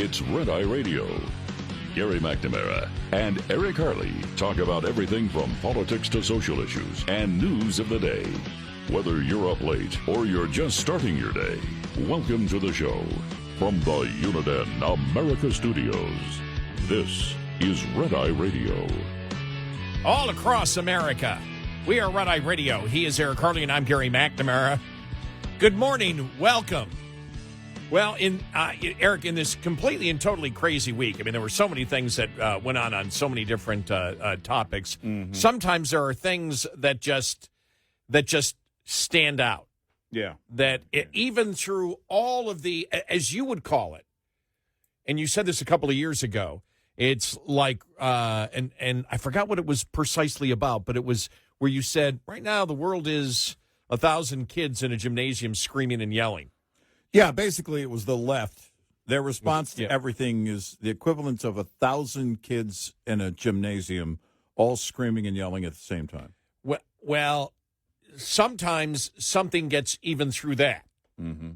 It's Red Eye Radio. Gary McNamara and Eric Harley talk about everything from politics to social issues and news of the day. Whether you're up late or you're just starting your day, welcome to the show. From the Uniden America Studios, this is Red Eye Radio. All across America, we are Red Eye Radio. He is Eric Harley, and I'm Gary McNamara. Good morning. Welcome. Well, Eric, in this completely and totally crazy week, I mean, there were so many things that went on so many different topics. Mm-hmm. Sometimes there are things that just stand out. Yeah. Even through all of the, as you would call it, and you said this a couple of years ago, it's like, and I forgot what it was precisely about, but it was where you said, right now the world is 1,000 kids in a gymnasium screaming and yelling. Yeah, basically it was the left. Their response to everything is the equivalent of 1,000 kids in a gymnasium all screaming and yelling at the same time. Well, sometimes something gets even through that. Mm-hmm.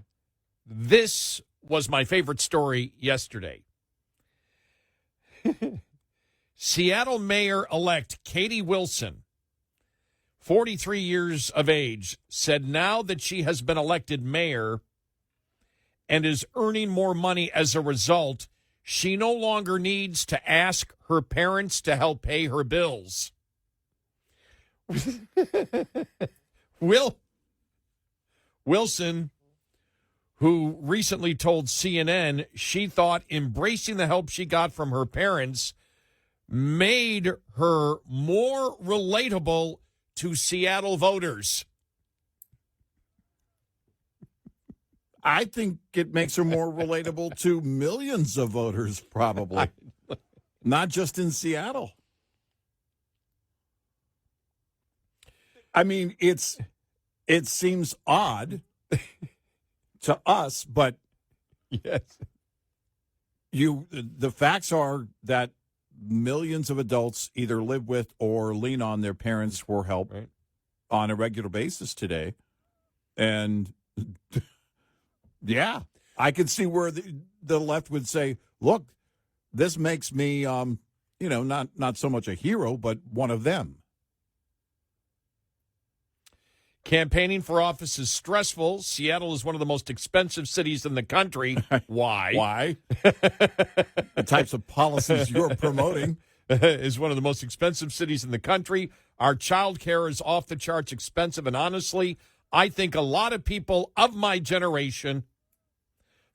This was my favorite story yesterday. Seattle Mayor-elect Katie Wilson, 43 years of age, said now that she has been elected mayor and is earning more money as a result, she no longer needs to ask her parents to help pay her bills. Wilson, who recently told CNN she thought embracing the help she got from her parents made her more relatable to Seattle voters. I think it makes her more relatable to millions of voters, probably. Not just in Seattle. I mean, it seems odd to us, but yes, the facts are that millions of adults either live with or lean on their parents for help on a regular basis today. And yeah, I could see where the left would say, look, this makes me, not so much a hero, but one of them. Campaigning for office is stressful. Seattle is one of the most expensive cities in the country. Why? Why? The types of policies you're promoting. Is one of the most expensive cities in the country. Our child care is off the charts expensive. And honestly, I think a lot of people of my generation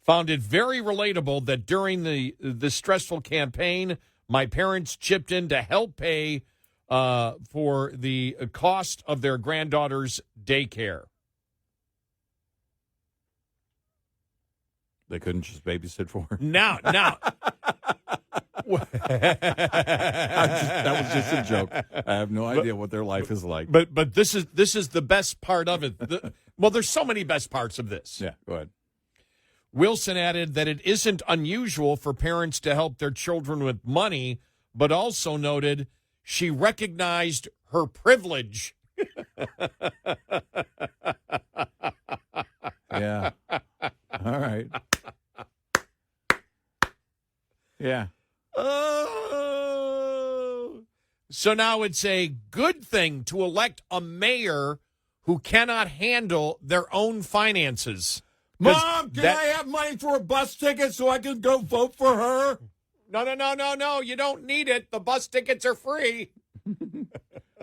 found it very relatable that during the stressful campaign, my parents chipped in to help pay for the cost of their granddaughter's daycare. They couldn't just babysit for her? Now. That was just a joke. I have no idea what their life is like. But this is the best part of it. There's so many best parts of this. Yeah, go ahead. Wilson added that it isn't unusual for parents to help their children with money, but also noted she recognized her privilege. Yeah. All right. Yeah. Oh. So now it's a good thing to elect a mayor who cannot handle their own finances. Mom, can I have money for a bus ticket so I can go vote for her? No. You don't need it. The bus tickets are free.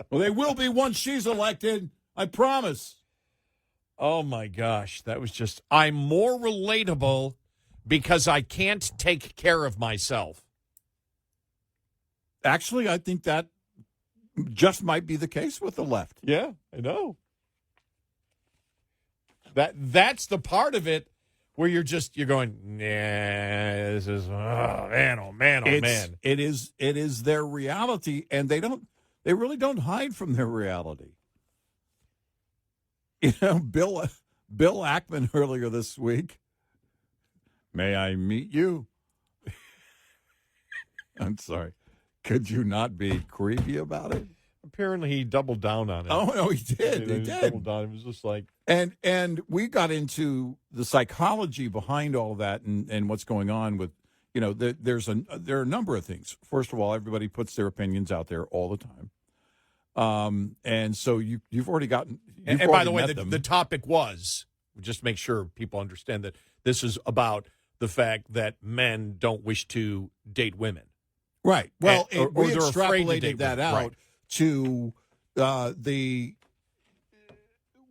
Well, they will be once she's elected. I promise. Oh, my gosh. That was just, I'm more relatable because I can't take care of myself. Actually, I think that just might be the case with the left. Yeah, I know. That's the part of it where you're going, nah, this is, oh, man. It is their reality, and they really don't hide from their reality. You know, Bill Ackman earlier this week, may I meet you? I'm sorry. Could you not be creepy about it? Apparently he doubled down on it. Oh, no, he did. He did. Doubled down. It was just like... And we got into the psychology behind all that and what's going on with, there are a number of things. First of all, everybody puts their opinions out there all the time. And so you've already gotten. And by the way, the topic was, just make sure people understand that this is about the fact that men don't wish to date women. Right. Well, or we they're afraid to extrapolated date that women. out Right. to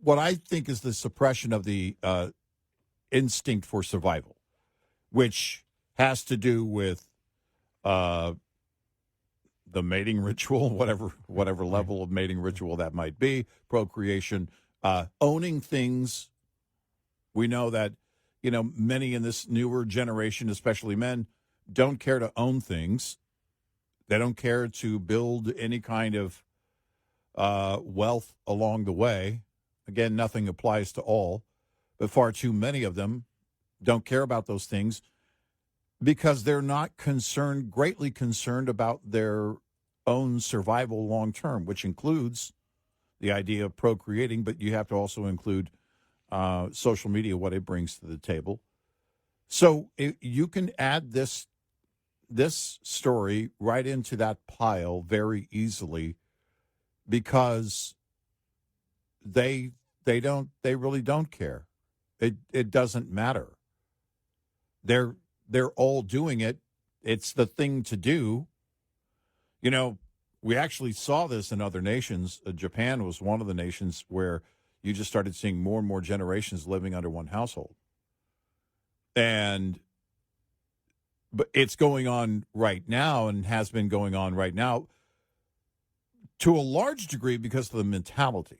what I think is the suppression of the instinct for survival, which has to do with the mating ritual, whatever level of mating ritual that might be, procreation, owning things. We know that, many in this newer generation, especially men, don't care to own things. They don't care to build any kind of wealth along the way. Again, nothing applies to all, but far too many of them don't care about those things because they're not greatly concerned about their own survival long term, which includes the idea of procreating, but you have to also include social media, what it brings to the table. So you can add this story right into that pile very easily because they really don't care. It doesn't matter. They're all doing it. It's the thing to do. We actually saw this in other nations. Japan was one of the nations where you just started seeing more and more generations living under one household. But it's going on right now and has been going on right now to a large degree because of the mentality.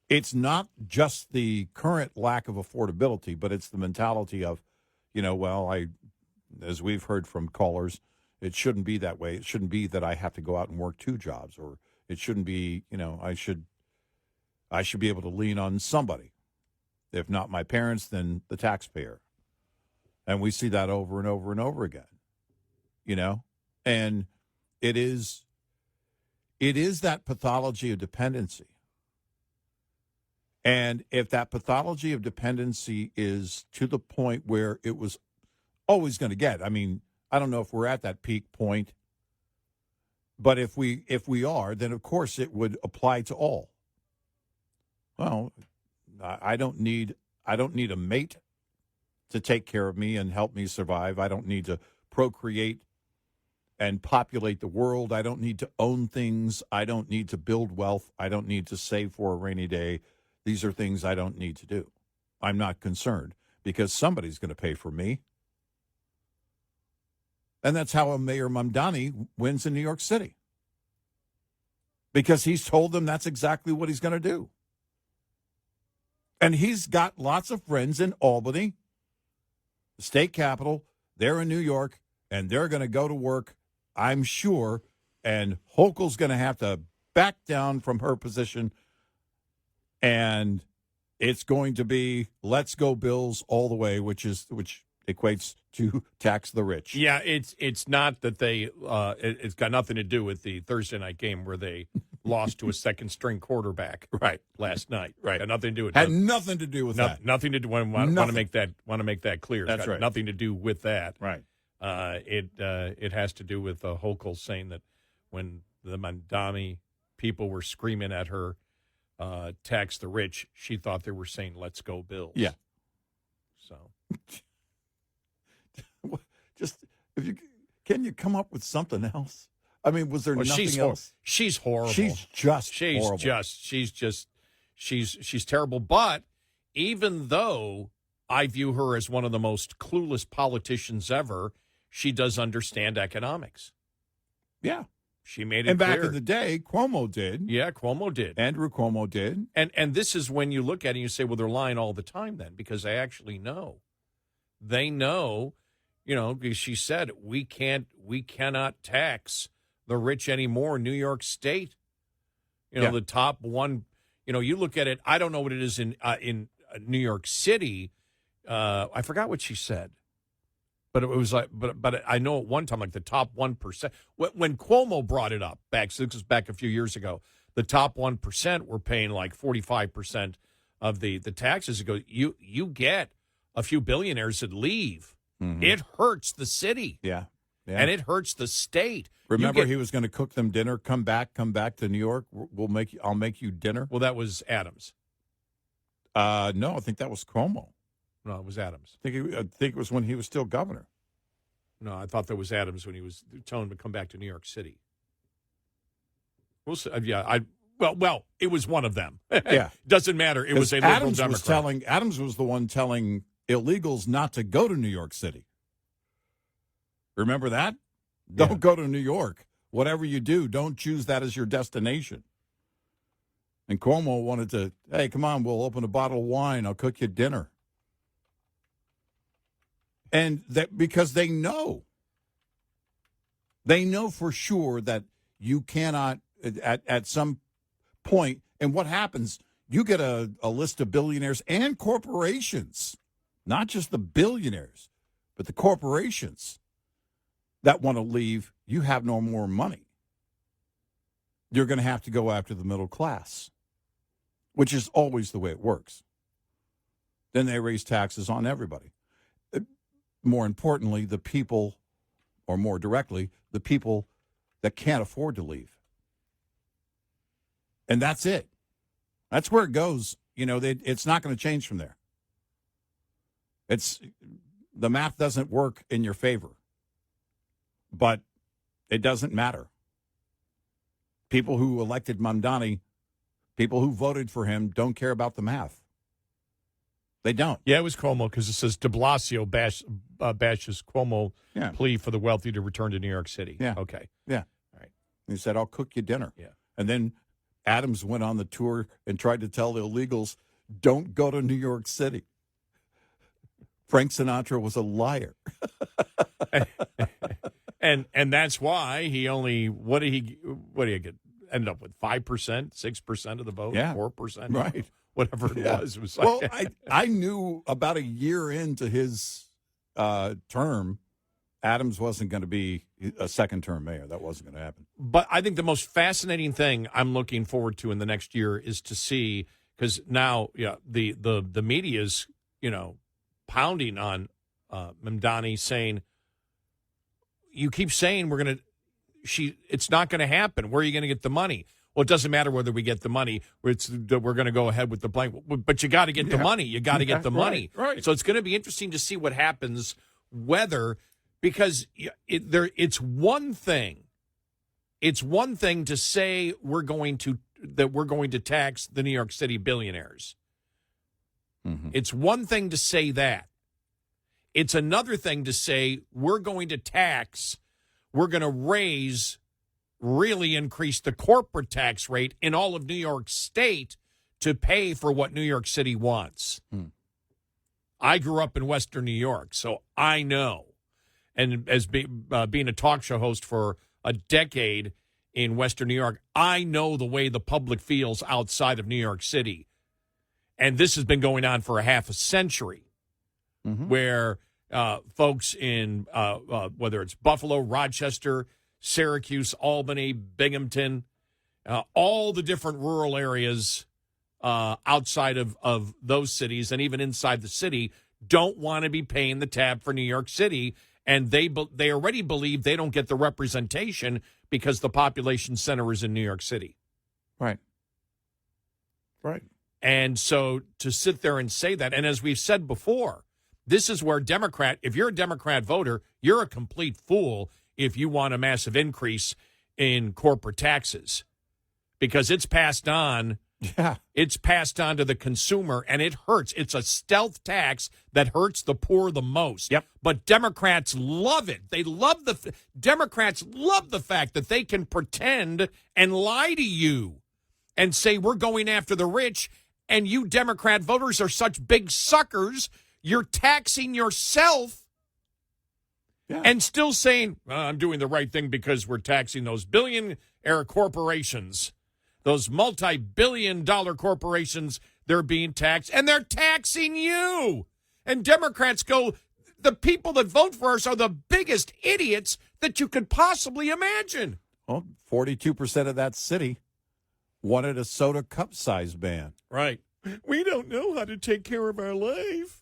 It's not just the current lack of affordability, but it's the mentality of, as we've heard from callers, it shouldn't be that way. It shouldn't be that I have to go out and work 2 jobs, or it shouldn't be, I should be able to lean on somebody. If not my parents, then the taxpayer. And we see that over and over and over again, and it is that pathology of dependency. And if that pathology of dependency is to the point where it was always going to get, I don't know if we're at that peak point, but if we are, then of course it would apply to all. Well, I don't need a mate to take care of me and help me survive. I don't need to procreate and populate the world. I don't need to own things. I don't need to build wealth. I don't need to save for a rainy day. These are things I don't need to do. I'm not concerned because somebody's going to pay for me. And that's how Mayor Mamdani wins in New York City. Because he's told them that's exactly what he's going to do. And he's got lots of friends in Albany, the state capital. They're in New York, and they're going to go to work, I'm sure. And Hochul's going to have to back down from her position. And it's going to be let's go Bills all the way, which equates to tax the rich. Yeah, it's not that they it's got nothing to do with the Thursday night game where they lost to a second string quarterback last night. Right. Had nothing to do with Had nothing to do with that. Nothing to do. Want to make that clear. That's it's got right. Nothing to do with that. Right. It has to do with Hochul saying that when the Mamdani people were screaming at her, tax the rich, she thought they were saying, let's go Bills. Yeah. So. Can you come up with something else? Was there nothing else? She's horrible. She's horrible. She's terrible. But even though I view her as one of the most clueless politicians ever, she does understand economics. Yeah. She made it clear. And back clear. in the day, Cuomo did. Yeah, Cuomo did. Andrew Cuomo did. And this is when you look at it and you say, well, they're lying all the time then, because they actually know. They know, she said, we cannot tax the rich anymore in New York State. The top one, you look at it, I don't know what it is in New York City. I forgot what she said. But it was like, but I know at one time, like the top 1%. When Cuomo brought it up this was back a few years ago, the top 1% were paying like 45% of the taxes. It goes, you get a few billionaires that leave It hurts the city. Yeah. And it hurts the state. Remember, he was going to cook them dinner. Come back to New York. I'll make you dinner. Well, that was Adams. No, I think that was Cuomo. No, it was Adams. I think it was when he was still governor. No, I thought that was Adams when he was telling him to come back to New York City. We'll see. Well, it was one of them. Yeah, doesn't matter. It was a liberal Adams Democrat. Adams was the one telling illegals not to go to New York City. Remember that? Yeah. Don't go to New York. Whatever you do, don't choose that as your destination. And Cuomo wanted to, hey, come on, we'll open a bottle of wine. I'll cook you dinner. And that because they know for sure that you cannot, at some point, and what happens, you get a list of billionaires and corporations, not just the billionaires, but the corporations that want to leave. You have no more money. You're going to have to go after the middle class, which is always the way it works. Then they raise taxes on everybody. More importantly, the people, or more directly, the people that can't afford to leave. And that's it. That's where it goes. It's not going to change from there. The math doesn't work in your favor. But it doesn't matter. People who elected Mamdani, people who voted for him, don't care about the math. They don't. Yeah, it was Cuomo because it says de Blasio bashes Cuomo plea for the wealthy to return to New York City. Yeah. Okay. Yeah. All right. He said, I'll cook you dinner. Yeah. And then Adams went on the tour and tried to tell the illegals, don't go to New York City. Frank Sinatra was a liar. And that's why he only what did he get? Ended up with 5%, 6% of the vote, 4%, right? Whatever it was. It was like, well, I knew about a year into his term, Adams wasn't going to be a second-term mayor. That wasn't going to happen. But I think the most fascinating thing I'm looking forward to in the next year is to see, because now, the media's pounding on Mamdani, saying, you keep saying it's not going to happen. Where are you going to get the money? Well, it doesn't matter whether we get the money. We're going to go ahead with the blank. But you got to get the money. You got to get the money. Right. So it's going to be interesting to see what happens, because it's one thing. It's one thing to say we're going to tax the New York City billionaires. Mm-hmm. It's one thing to say that. It's another thing to say we're going to really increase the corporate tax rate in all of New York State to pay for what New York City wants. I grew up in Western New York, so I know. And as being a talk show host for a decade in Western New York, I know the way the public feels outside of New York City. And this has been going on for a half a century. Mm-hmm. Where folks in whether it's Buffalo, Rochester, Syracuse, Albany, Binghamton, all the different rural areas outside of those cities and even inside the city don't want to be paying the tab for New York City, and they already believe they don't get the representation because the population center is in New York City. Right. And so to sit there and say that, and as we've said before, this is where if you're a Democrat voter, you're a complete fool if you want a massive increase in corporate taxes, because it's passed on. Yeah. It's passed on to the consumer, and it hurts. It's a stealth tax that hurts the poor the most. Yep. But Democrats love it. Democrats love the fact that they can pretend and lie to you and say we're going after the rich, and you Democrat voters are such big suckers. You're taxing yourself and still saying, I'm doing the right thing because we're taxing those billionaire corporations, those multi-billion-dollar corporations. They're being taxed, and they're taxing you. And Democrats go, the people that vote for us are the biggest idiots that you could possibly imagine. Well, 42% of that city wanted a soda cup size ban. Right. We don't know how to take care of our life.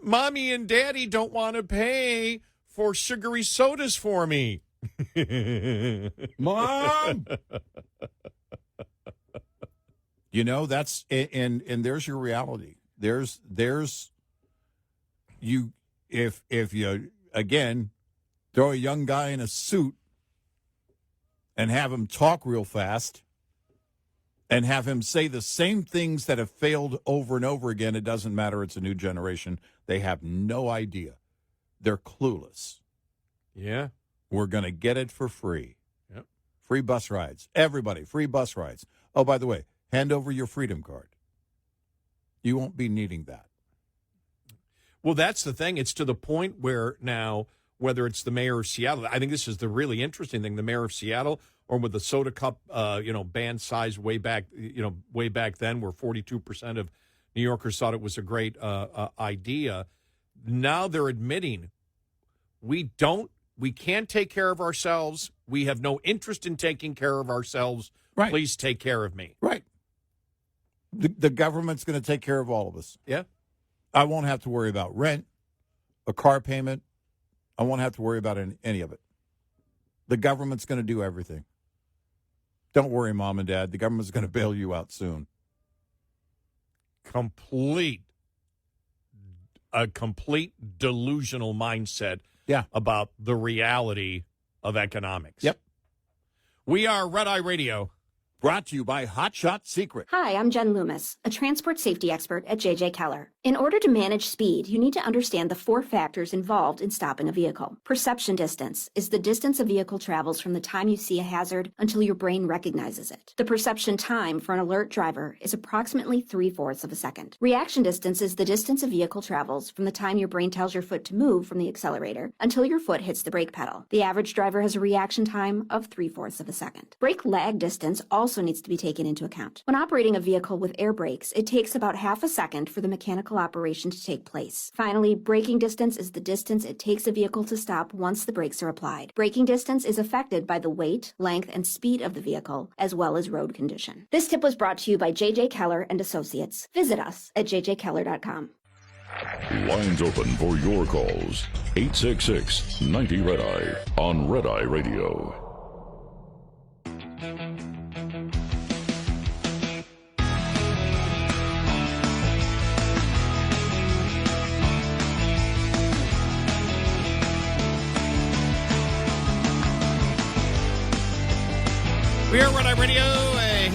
Mommy and Daddy don't want to pay for sugary sodas for me. Mom! That's and there's your reality. There's you if you again throw a young guy in a suit and have him talk real fast and have him say the same things that have failed over and over again, it doesn't matter. It's a new generation. They have no idea. They're clueless. Yeah. We're going to get it for free. Yep. Free bus rides. Everybody, free bus rides. Oh, by the way, hand over your Freedom Card. You won't be needing that. Well, that's the thing. It's to the point where now, whether it's the mayor of Seattle, I think this is the really interesting thing, the mayor of Seattle, or with the soda cup, ban size way back then, where 42% of New Yorkers thought it was a great idea. Now they're admitting we can't take care of ourselves. We have no interest in taking care of ourselves. Right. Please take care of me. Right. The government's going to take care of all of us. Yeah. I won't have to worry about rent, a car payment. I won't have to worry about any of it. The government's going to do everything. Don't worry, Mom and Dad. The government's going to bail you out soon. A complete delusional mindset about the reality of economics. Yep. We are Red Eye Radio. Brought to you by Hot Shot Secret. Hi, I'm Jen Loomis, a transport safety expert at J.J. Keller. In order to manage speed, you need to understand the 4 factors involved in stopping a vehicle. Perception distance is the distance a vehicle travels from the time you see a hazard until your brain recognizes it. The perception time for an alert driver is approximately 3/4 of a second. Reaction distance is the distance a vehicle travels from the time your brain tells your foot to move from the accelerator until your foot hits the brake pedal. The average driver has a reaction time of 3/4 of a second. Brake lag distance also needs to be taken into account. When operating a vehicle with air brakes, it takes about half a second for the mechanical operation to take place. Finally, braking distance is the distance it takes a vehicle to stop once the brakes are applied. Braking distance is affected by the weight, length, and speed of the vehicle, as well as road condition. This tip was brought to you by J.J. Keller and Associates. Visit us at jjkeller.com. Lines open for your calls. 866-90-RED-EYE on Red Eye Radio. We are Red Eye Radio.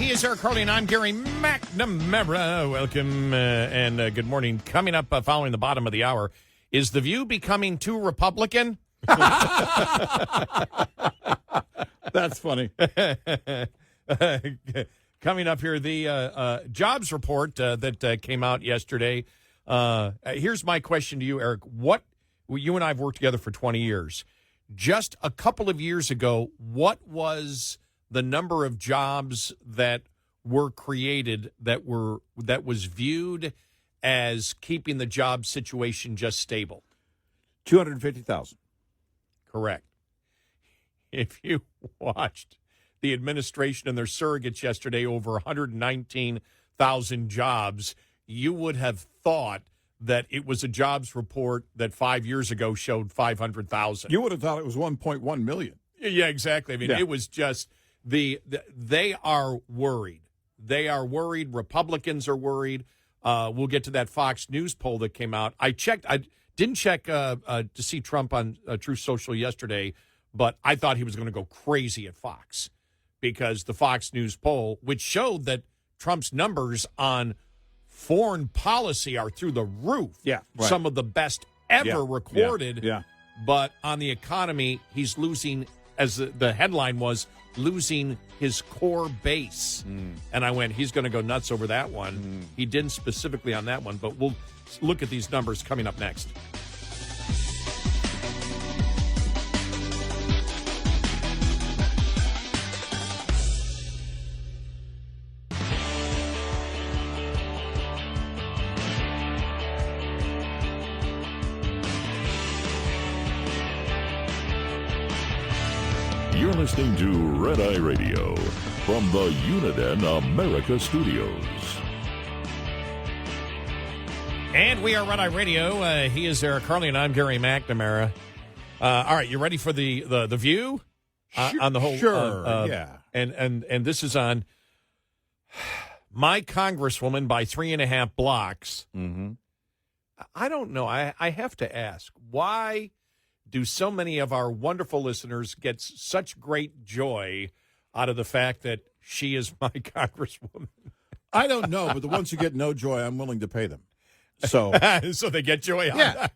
He is Eric Carly, and I'm Gary McNamara. Welcome and good morning. Coming up following the bottom of the hour, is The View becoming too Republican? That's funny. Coming up here, the jobs report that came out yesterday. Here's my question to you, Eric. You and I have worked together for 20 years. Just a couple of years ago, what was the number of jobs that were created that was viewed as keeping the job situation just stable? 250,000. Correct. If you watched the administration and their surrogates yesterday, over 119,000 jobs, you would have thought that it was a jobs report that 5 years ago showed 500,000. You would have thought it was 1.1 million. Yeah, exactly. I mean, It was just they are worried. They are worried. Republicans are worried. We'll get to that Fox News poll that came out. I didn't check to see Trump on Truth Social yesterday, but I thought he was going to go crazy at Fox because the Fox News poll, which showed that Trump's numbers on foreign policy are through the roof. Yeah, right. Some of the best ever recorded. Yeah. But on the economy, he's losing, as the headline was, losing his core base. And I went, he's going to go nuts over that one. He didn't specifically on that one, but we'll look at these numbers coming up next. You're listening to Red Eye Radio from the Uniden America Studios. And we are Red Eye Radio. He is Eric Carly, and I'm Gary McNamara. All right, you ready for the View on the whole? Sure, yeah. And this is on my congresswoman by 3.5 blocks. Mm-hmm. I don't know. I have to ask, why do so many of our wonderful listeners get such great joy out of the fact that she is my congresswoman? I don't know, but the ones who get no joy, I'm willing to pay them. So, So they get joy out. Yeah.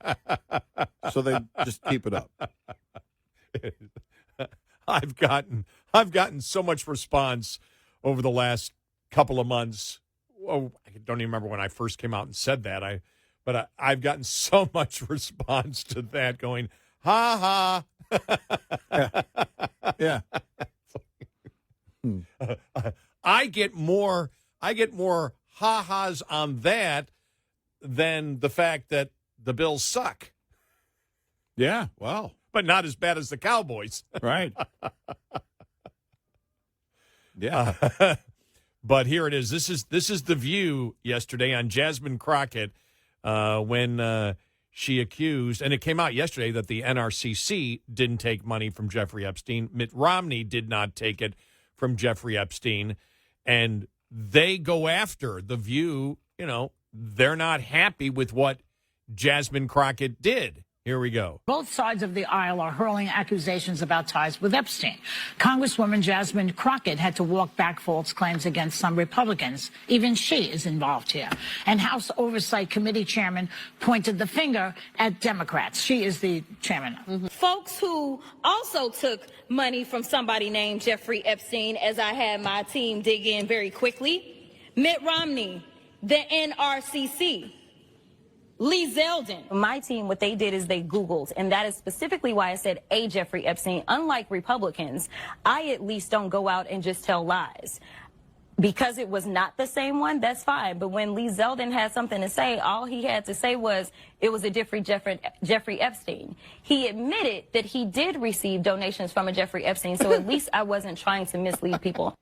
So they just keep it up. I've gotten so much response over the last couple of months. Oh, I don't even remember when I first came out and said that. But I've gotten so much response to that, going, ha ha. Yeah. I get more ha ha's on that than the fact that the Bills suck, Yeah. Well, but not as bad as the Cowboys. right. Yeah. But here it is. This is the View yesterday on Jasmine Crockett when she accused, and it came out yesterday that the NRCC didn't take money from Jeffrey Epstein. Mitt Romney did not take it from Jeffrey Epstein, and they go after the View. You know, they're not happy with what Jasmine Crockett did. Here we go. Both sides of the aisle are hurling accusations about ties with Epstein. Congresswoman Jasmine Crockett had to walk back false claims against some Republicans. Even she is involved here. And House Oversight Committee Chairman pointed the finger at Democrats. She is the chairman. Mm-hmm. Folks who also took money from somebody named Jeffrey Epstein, as I had my team dig in very quickly. Mitt Romney, the NRCC. Lee Zeldin. My team, what they did is they Googled, and that is specifically why I said a Jeffrey Epstein. Unlike Republicans, I at least don't go out and just tell lies. Because it was not the same one, that's fine. But when Lee Zeldin had something to say, all he had to say was it was a different Jeffrey Epstein. He admitted that he did receive donations from a Jeffrey Epstein, so at least I wasn't trying to mislead people.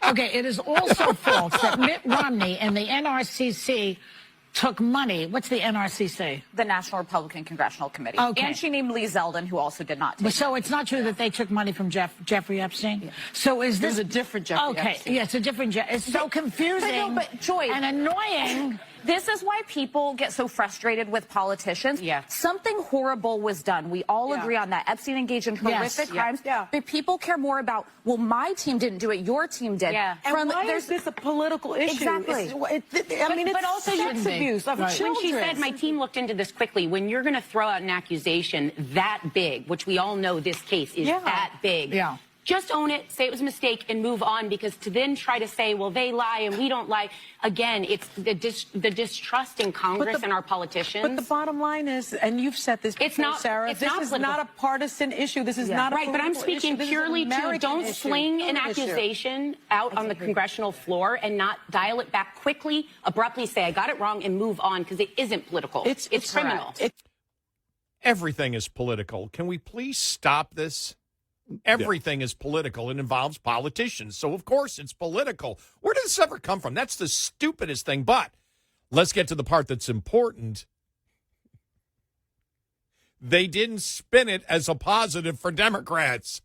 Okay, it is also false that Mitt Romney and the NRCC took money. What's the NRCC? The National Republican Congressional Committee. Okay. And she named Lee Zeldin, who also did not take So it's not true that they took money from Jeffrey Epstein? Yeah. So is this... It was a different Jeffrey Epstein. Okay, yeah, it's a different... It's so confusing but Joy, and annoying. This is why people get so frustrated with politicians. Yeah. Something horrible was done. We all agree on that. Epstein engaged in horrific crimes. Yeah. But people care more about, well, my team didn't do it, your team did. Yeah. And why is this a political issue? Exactly. It's also sex abuse of children. When she said, my team looked into this quickly, when you're going to throw out an accusation that big, which we all know this case is that big, just own it, say it was a mistake, and move on, because to then try to say, well, they lie and we don't lie, again, it's the distrust in Congress and our politicians. But the bottom line is, and you've said this before, it's not, Sarah, it's this not is political. not a partisan issue. This is not a right, but I'm speaking purely to don't sling an accusation out on the congressional floor and not dial it back quickly, abruptly say, I got it wrong, and move on, because it isn't political. It's criminal. Everything is political. Can we please stop this? Everything is political. It involves politicians. So, of course, it's political. Where did this ever come from? That's the stupidest thing. But let's get to the part that's important. They didn't spin it as a positive for Democrats.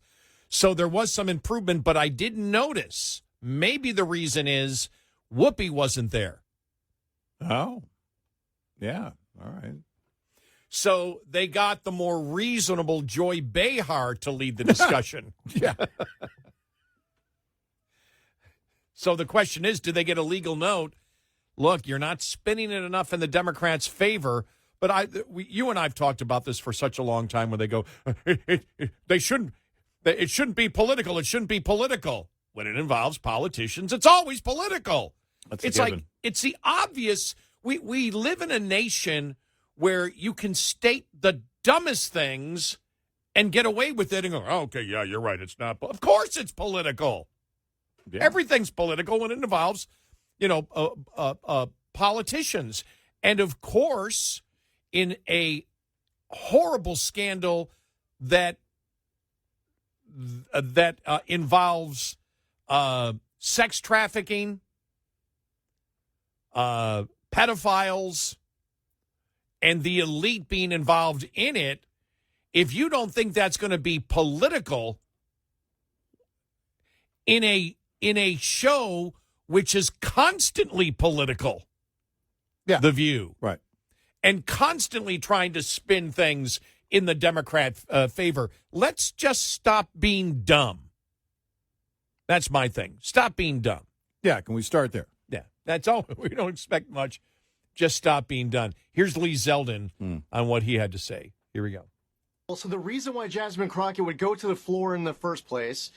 So there was some improvement, but I didn't notice. Maybe the reason is Whoopi wasn't there. Oh. Yeah. All right. So they got the more reasonable Joy Behar to lead the discussion. Yeah. So the question is, do they get a legal note? Look, you're not spinning it enough in the Democrats' favor. But you and I have talked about this for such a long time where they go, it shouldn't be political. It shouldn't be political. When it involves politicians, it's always political. It's like, it's the obvious. We live in a nation where you can state the dumbest things and get away with it and go, oh, okay, yeah, you're right. It's not. Of course it's political. Yeah. Everything's political when it involves, politicians. And, of course, in a horrible scandal that involves sex trafficking, pedophiles, and the elite being involved in it, if you don't think that's going to be political in a show which is constantly political, The View, right, and constantly trying to spin things in the Democrat favor, let's just stop being dumb. That's my thing. Stop being dumb. Yeah, can we start there? Yeah, that's all. We don't expect much. Just stop being done. Here's Lee Zeldin on what he had to say. Here we go. So the reason why Jasmine Crockett would go to the floor in the first place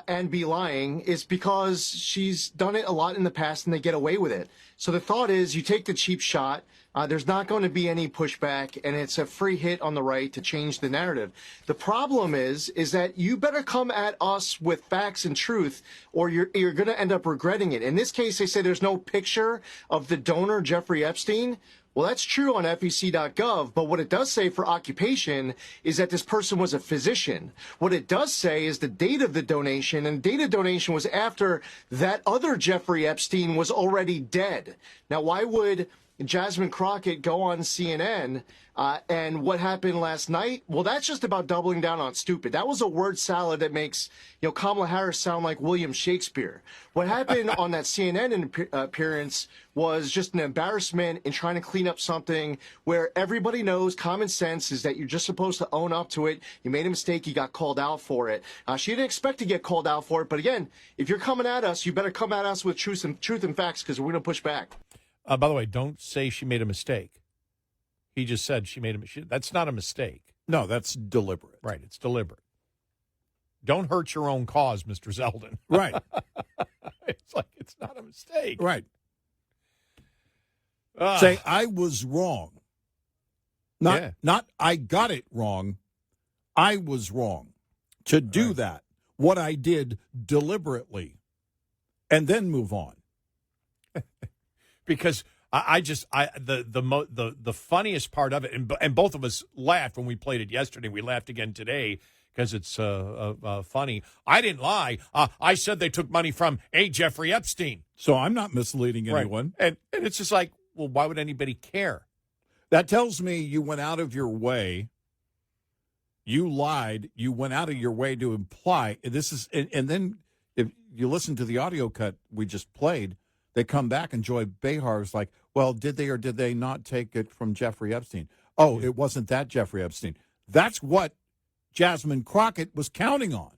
and be lying is because she's done it a lot in the past and they get away with it. So the thought is you take the cheap shot. There's not going to be any pushback, and it's a free hit on the right to change the narrative. The problem is that you better come at us with facts and truth, or you're going to end up regretting it. In this case, they say there's no picture of the donor, Jeffrey Epstein. Well, that's true on FEC.gov, but what it does say for occupation is that this person was a physician. What it does say is the date of the donation, and date of donation was after that other Jeffrey Epstein was already dead. Now, why would Jasmine Crockett go on CNN and what happened last night? Well, that's just about doubling down on stupid. That was a word salad that makes Kamala Harris sound like William Shakespeare. What happened on that CNN appearance was just an embarrassment in trying to clean up something where everybody knows common sense is that you're just supposed to own up to it. You made a mistake. You got called out for it. She didn't expect to get called out for it. But again, if you're coming at us, you better come at us with truth and facts, because we're going to push back. By the way, don't say she made a mistake. He just said she made a mistake. That's not a mistake. No, that's deliberate. Right, it's deliberate. Don't hurt your own cause, Mr. Zeldin. Right. It's like it's not a mistake. Right. Say, I was wrong. Not I got it wrong. I was wrong to do that. What I did deliberately, and then move on. Because the funniest part of it, and both of us laughed when we played it yesterday. We laughed again today because it's funny. I didn't lie. I said they took money from a Jeffrey Epstein. So I'm not misleading anyone. Right. And it's just like, well, why would anybody care? That tells me you went out of your way. You lied. You went out of your way to imply this is, and then if you listen to the audio cut we just played, they come back and Joy Behar is like, well, did they or did they not take it from Jeffrey Epstein? Oh, it wasn't that Jeffrey Epstein. That's what Jasmine Crockett was counting on.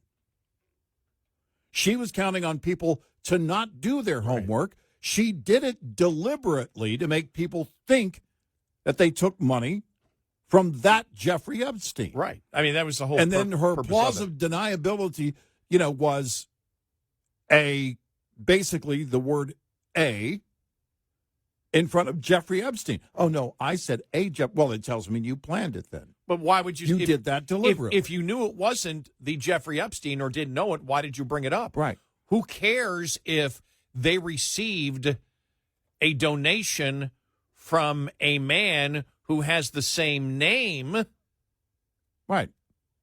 She was counting on people to not do their homework. She did it deliberately to make people think that they took money from that Jeffrey Epstein. Right. I mean, that was the whole And then her purpose clause of of deniability, was basically the word A in front of Jeffrey Epstein. Oh, no, I said Jeff. Well, it tells me you planned it then. But why would you? You did that deliberately. If you knew it wasn't the Jeffrey Epstein or didn't know it, why did you bring it up? Right. Who cares if they received a donation from a man who has the same name? Right.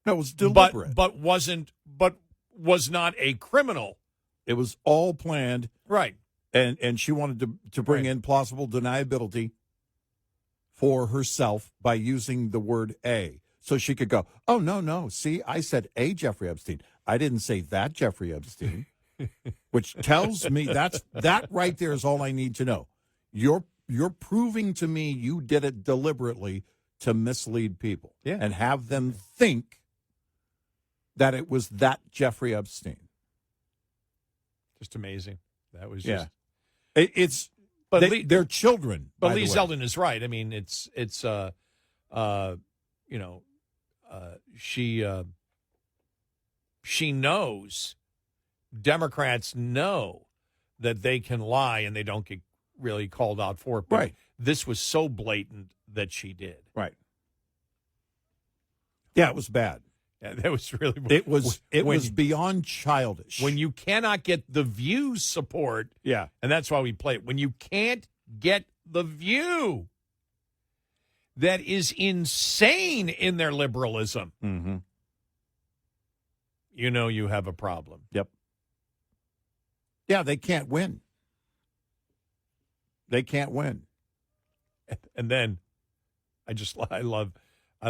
No, it was deliberate. But was not a criminal. It was all planned. Right. And she wanted to bring in plausible deniability for herself by using the word A. So she could go, oh, no. See, I said a Jeffrey Epstein. I didn't say that Jeffrey Epstein, which tells me that right there is all I need to know. You're proving to me you did it deliberately to mislead people and have them think that it was that Jeffrey Epstein. Just amazing. That was just it's. But they're children. But Lee Zeldin is right. I mean, she knows. Democrats know that they can lie and they don't get really called out for it. But right. This was so blatant that she did. Right. Yeah, it was bad. Yeah, that was really. It was beyond childish. When you cannot get the View support, and that's why we play it. When you can't get the View, that is insane in their liberalism. Mm-hmm. You know you have a problem. Yep. Yeah, they can't win. They can't win. And then I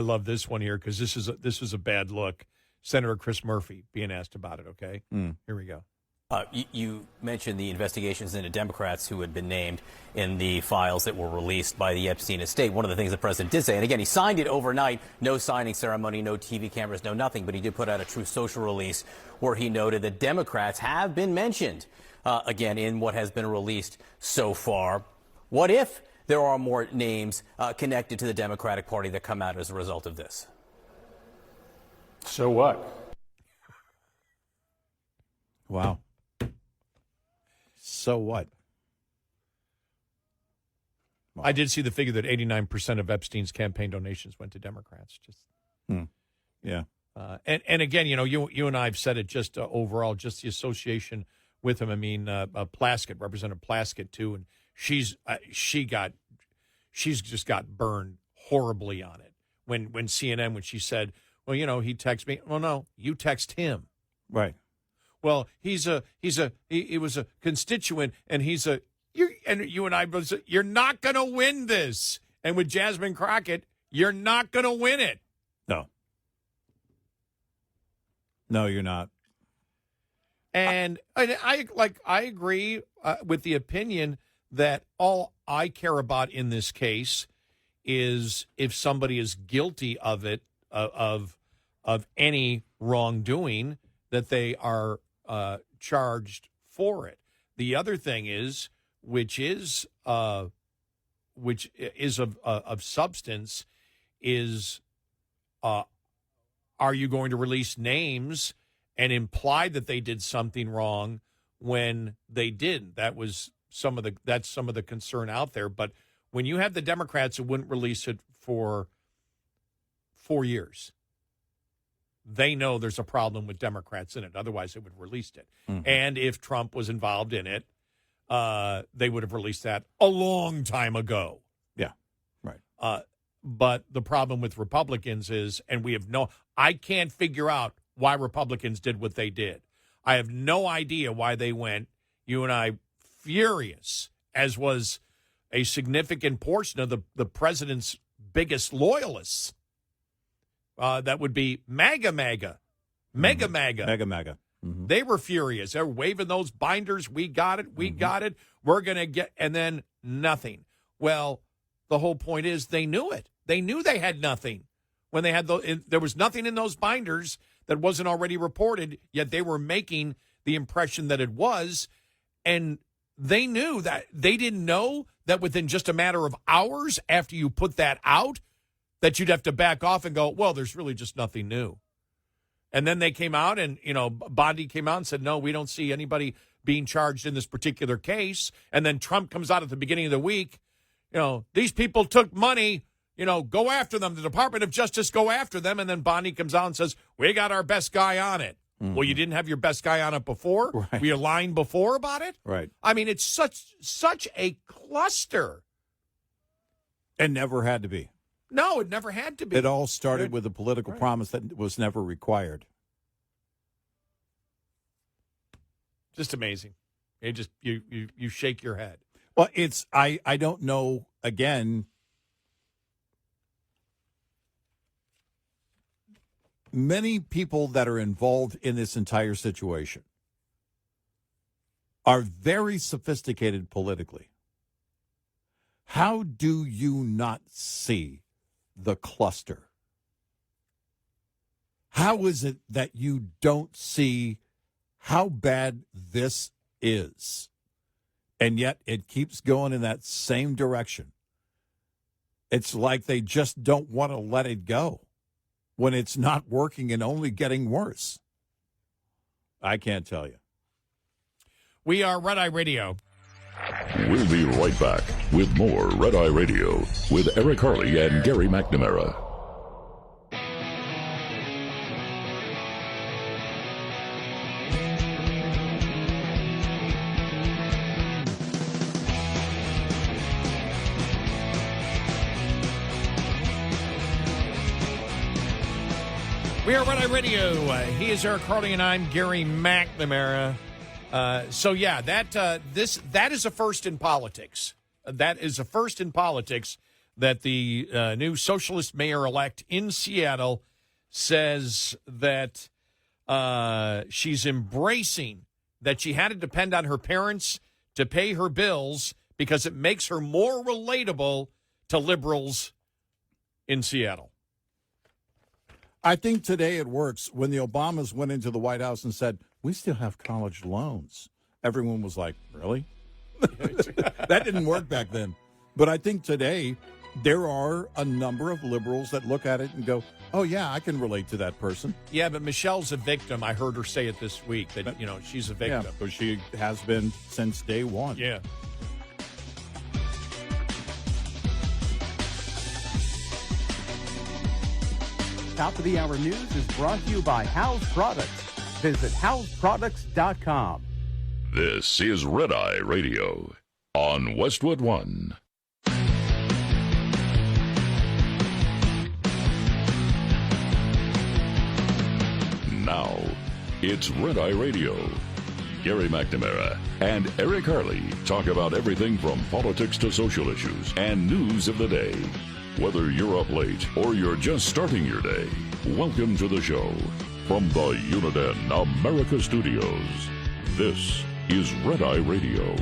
love this one here because this is a bad look. Senator Chris Murphy being asked about it. Okay, Here we go. You mentioned the investigations into Democrats who had been named in the files that were released by the Epstein estate. One of the things the president did say, and again, he signed it overnight, no signing ceremony, no TV cameras, no nothing, but he did put out a Truth Social release where he noted that Democrats have been mentioned, again, in what has been released so far. What if there are more names connected to the Democratic Party that come out as a result of this? So what? Wow. So what? Wow. I did see the figure that 89% of Epstein's campaign donations went to Democrats. Just, yeah. And again, you and I have said it. Just overall, just the association with him. I mean, Plaskett, Representative Plaskett too, and she's just got burned horribly on it when CNN when she said, well, he texted me. Well, no, you text him, right? Well, he was a constituent, and you and I both said, you're not going to win this. And with Jasmine Crockett, you're not going to win it. No, you're not. And I agree with the opinion that all I care about in this case is if somebody is guilty of it, of any wrongdoing, that they are charged for it. The other thing is, which is of substance, is are you going to release names and imply that they did something wrong when they didn't? That's some of the concern out there. But when you have the Democrats who wouldn't release it for 4 years, they know there's a problem with Democrats in it. Otherwise, they would have released it. Mm-hmm. And if Trump was involved in it, they would have released that a long time ago. Yeah, right. But the problem with Republicans is, and I can't figure out why Republicans did what they did. I have no idea why they went, you and I, furious, as was a significant portion of the president's biggest loyalists. That would be MAGA. Mm-hmm. They were furious. They were waving those binders. We got it. We got it. We're going to get, and then nothing. Well, the whole point is they knew it. They knew they had nothing. When they had there was nothing in those binders that wasn't already reported, yet they were making the impression that it was. And they knew that. They didn't know that within just a matter of hours after you put that out, that you'd have to back off and go, well, there's really just nothing new. And then they came out and, Bondi came out and said, no, we don't see anybody being charged in this particular case. And then Trump comes out at the beginning of the week, these people took money, go after them. The Department of Justice, go after them. And then Bondi comes out and says, we got our best guy on it. Mm-hmm. Well, you didn't have your best guy on it before? Right. Were you lying before about it? Right. I mean, it's such a cluster. It never had to be. No, it never had to be. It all started with a political promise that was never required. Just amazing. You shake your head. Well, I don't know, again, many people that are involved in this entire situation are very sophisticated politically. How do you not see the cluster? How is it that you don't see how bad this is? And yet it keeps going in that same direction. It's like they just don't want to let it go when it's not working and only getting worse. I can't tell you. We are Red Eye Radio. We'll be right back with more Red Eye Radio with Eric Harley and Gary McNamara. We are Red Eye Radio. He is Eric Harley and I'm Gary McNamara. That is a first in politics. That is a first in politics that the new socialist mayor-elect in Seattle says that she's embracing that she had to depend on her parents to pay her bills because it makes her more relatable to liberals in Seattle. I think today it works. When the Obamas went into the White House and said, we still have college loans, everyone was like, really? That didn't work back then. But I think today there are a number of liberals that look at it and go, oh, yeah, I can relate to that person. Yeah, but Michelle's a victim. I heard her say it this week that, she's a victim. Yeah, but she has been since day one. Yeah. Top of the Hour News is brought to you by House Products. Visit houseproducts.com. This is Red Eye Radio on Westwood One. Now, it's Red Eye Radio. Gary McNamara and Eric Harley talk about everything from politics to social issues and news of the day. Whether you're up late or you're just starting your day, welcome to the show. From the Uniden America Studios, this is Red Eye Radio.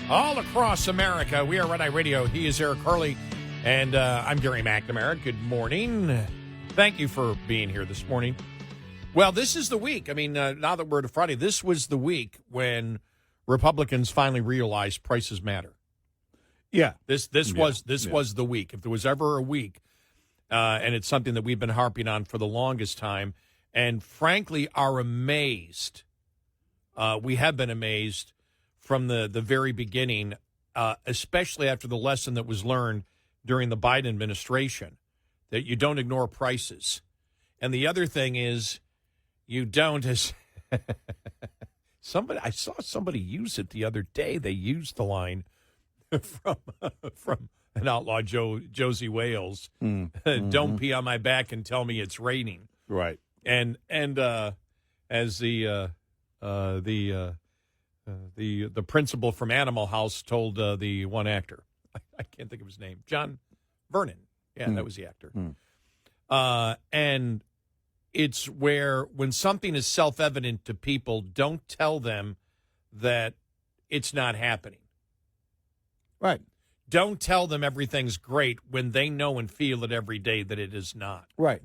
All across America, we are Red Eye Radio. He is Eric Harley, and I'm Gary McNamara. Good morning. Thank you for being here this morning. Well, this is the week. I mean, now that we're to Friday, this was the week when Republicans finally realized prices matter. Yeah. This was the week. If there was ever a week, and it's something that we've been harping on for the longest time, and frankly are amazed. We have been amazed from the very beginning, especially after the lesson that was learned during the Biden administration, that you don't ignore prices. And the other thing is you don't, as I saw somebody use it the other day. They used the line from an outlaw Josie Wales, don't pee on my back and tell me it's raining. Right. And as the principal from Animal House told the one actor, I can't think of his name, John Vernon. Yeah, that was the actor. And it's where when something is self-evident to people, don't tell them that it's not happening. Right. Don't tell them everything's great when they know and feel it every day that it is not. Right.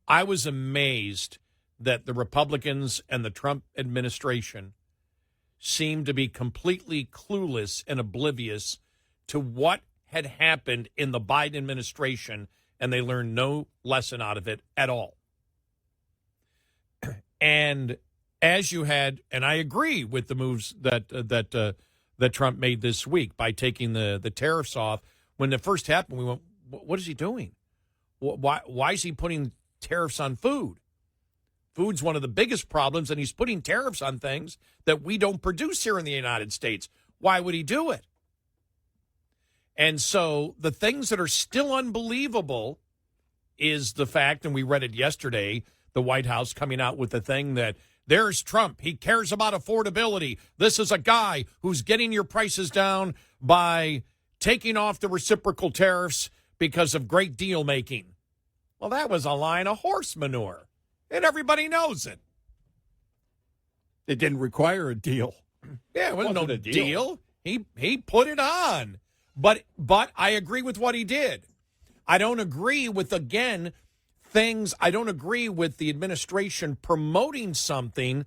I was amazed that the Republicans and the Trump administration seemed to be completely clueless and oblivious to what had happened in the Biden administration, and they learned no lesson out of it at all. And as you had, and I agree with the moves that Trump made this week by taking the tariffs off. When it first happened, we went, what is he doing? Why is he putting tariffs on food? Food's one of the biggest problems, and he's putting tariffs on things that we don't produce here in the United States. Why would he do it? And so the things that are still unbelievable is the fact, and we read it yesterday, the White House coming out with the thing that there's Trump. He cares about affordability. This is a guy who's getting your prices down by taking off the reciprocal tariffs because of great deal making. Well, that was a line of horse manure, and everybody knows it. It didn't require a deal. Yeah, it wasn't no deal. He put it on. But I agree with what he did. I don't agree with, again, I don't agree with the administration promoting something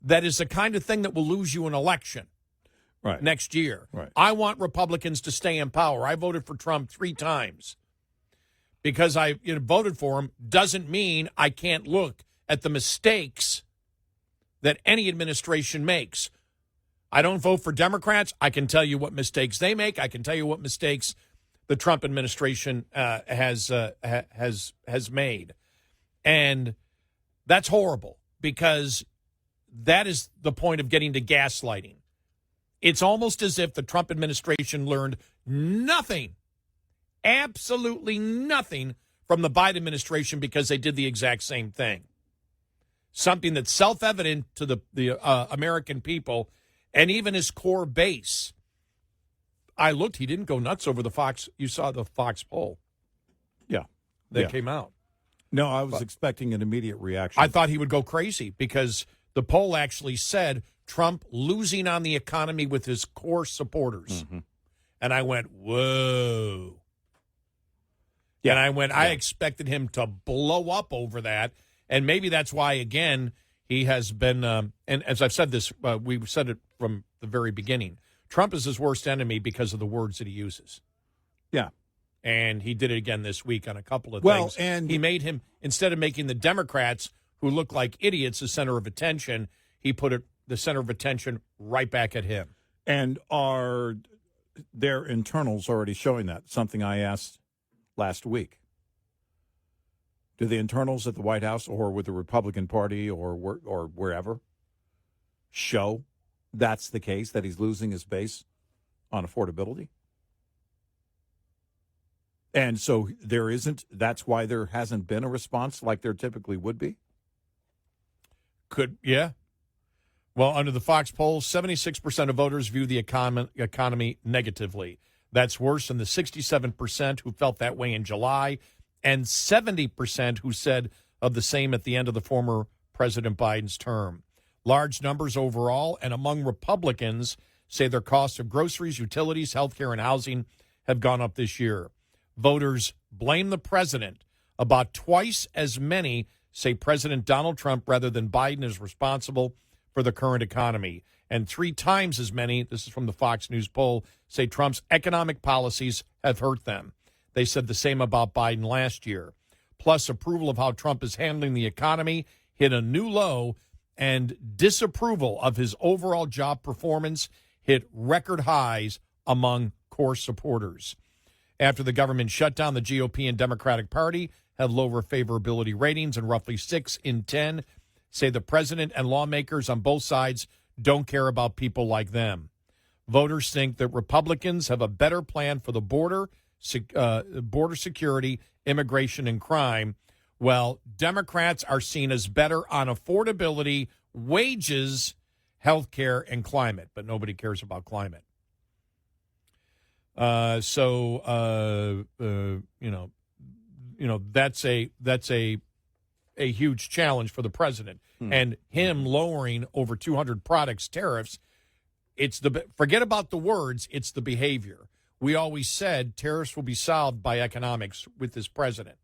that is the kind of thing that will lose you an election next year. Right. I want Republicans to stay in power. I voted for Trump 3 times. Because I voted for him doesn't mean I can't look at the mistakes that any administration makes. I don't vote for Democrats. I can tell you what mistakes they make. I can tell you what mistakes the Trump administration has made. And that's horrible because that is the point of getting to gaslighting. It's almost as if the Trump administration learned nothing, absolutely nothing from the Biden administration because they did the exact same thing. Something that's self-evident to the American people. And even his core base. I looked, he didn't go nuts over the Fox. You saw the Fox poll. Yeah. That came out. No, I was expecting an immediate reaction. I thought he would go crazy because the poll actually said Trump losing on the economy with his core supporters. Mm-hmm. And I went, whoa. Yeah. And I went, I expected him to blow up over that. And maybe that's why, again, he has been, and as I've said this, we've said it from the very beginning, Trump is his worst enemy because of the words that he uses. Yeah. And he did it again this week on a couple of Well, things. and he made him, instead of making the Democrats, who look like idiots, the center of attention, he put the center of attention right back at him. And are their internals already showing that? Something I asked last week. Do the internals at the White House or with the Republican Party or wherever show that's the case, that he's losing his base on affordability? And so that's why there hasn't been a response like there typically would be? Yeah. Well, under the Fox poll, 76% of voters view the economy negatively. That's worse than the 67% who felt that way in July and 70% who said of the same at the end of the former President Biden's term. Large numbers overall, and among Republicans, say their costs of groceries, utilities, health care, and housing have gone up this year. Voters blame the president. About twice as many say President Donald Trump rather than Biden is responsible for the current economy. And 3 times as many, this is from the Fox News poll, say Trump's economic policies have hurt them. They said the same about Biden last year. Plus, approval of how Trump is handling the economy hit a new low, and disapproval of his overall job performance hit record highs among core supporters. After the government shutdown, the GOP and Democratic Party have lower favorability ratings, and roughly 6 in 10 say the president and lawmakers on both sides don't care about people like them. Voters think that Republicans have a better plan for the border security, immigration, and crime, while Democrats are seen as better on affordability, wages, health care, and climate. But nobody cares about climate. That's a huge challenge for the president. And him lowering over 200 products tariffs, forget about the words, it's the behavior. We always said tariffs will be solved by economics with this president.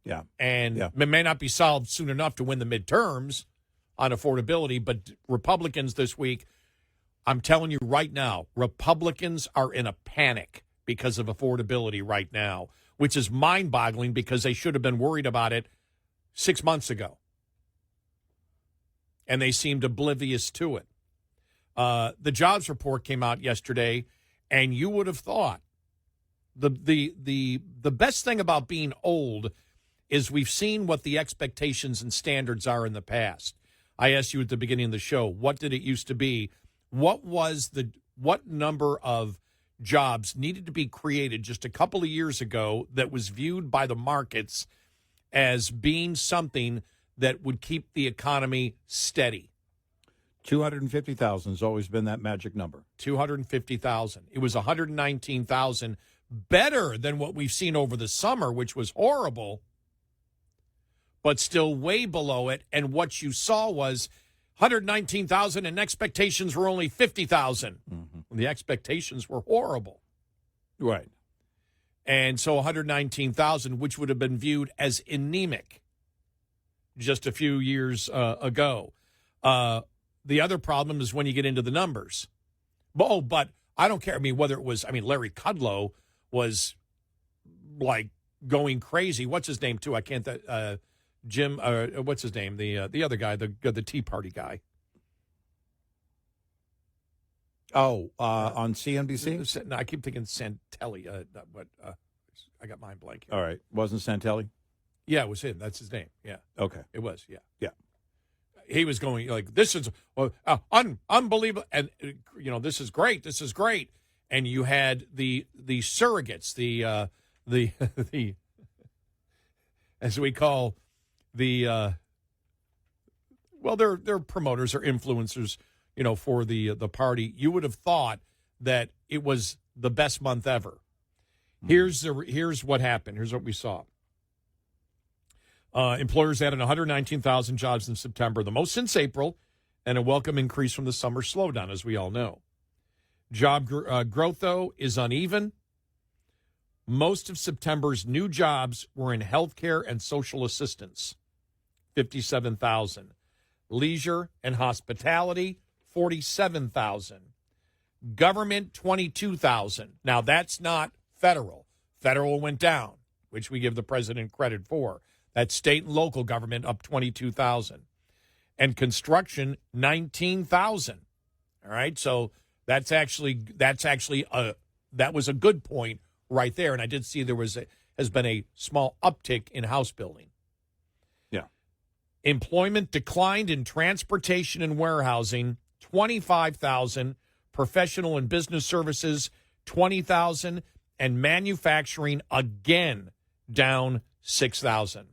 Yeah. And it may not be solved soon enough to win the midterms on affordability, but Republicans this week, I'm telling you right now, Republicans are in a panic because of affordability right now, which is mind-boggling because they should have been worried about it 6 months ago. And they seemed oblivious to it. The jobs report came out yesterday, and you would have thought the best thing about being old is we've seen what the expectations and standards are in the past. I asked you at the beginning of the show, what did it used to be? What number of jobs needed to be created just a couple of years ago that was viewed by the markets as being something that would keep the economy steady? 250,000 has always been that magic number. 250,000. It was 119,000, better than what we've seen over the summer, which was horrible, but still way below it. And what you saw was 119,000, and expectations were only 50,000. Mm-hmm. The expectations were horrible. Right. And so 119,000, which would have been viewed as anemic just a few years ago. The other problem is when you get into the numbers. But I don't care. I mean, Larry Kudlow was like going crazy. What's his name, too? I can't. Jim, what's his name? The other guy, the Tea Party guy. Oh, on CNBC? No, I keep thinking Santelli. I got mind blank here. All right. Wasn't Santelli? Yeah, it was him. That's his name. Yeah. Okay. It was, yeah. Yeah. He was going like, this is unbelievable. And, this is great. This is great. And you had the surrogates, the as we call they're promoters or influencers, for the party, you would have thought that it was the best month ever. Here's what happened. Here's what we saw. Employers added 119,000 jobs in September, the most since April, and a welcome increase from the summer slowdown, as we all know. Job growth, though, is uneven. Most of September's new jobs were in healthcare and social assistance, 57,000. Leisure and hospitality, 47,000. Government, 22,000. Now, that's not federal. Federal went down, which we give the president credit for. That's state and local government up 22,000. And construction, 19,000. All right, so that was a good point right there. And I did see has been a small uptick in house building. Yeah. Employment declined in transportation and warehousing, 25,000. Professional and business services, 20,000. And manufacturing, again, down 6,000.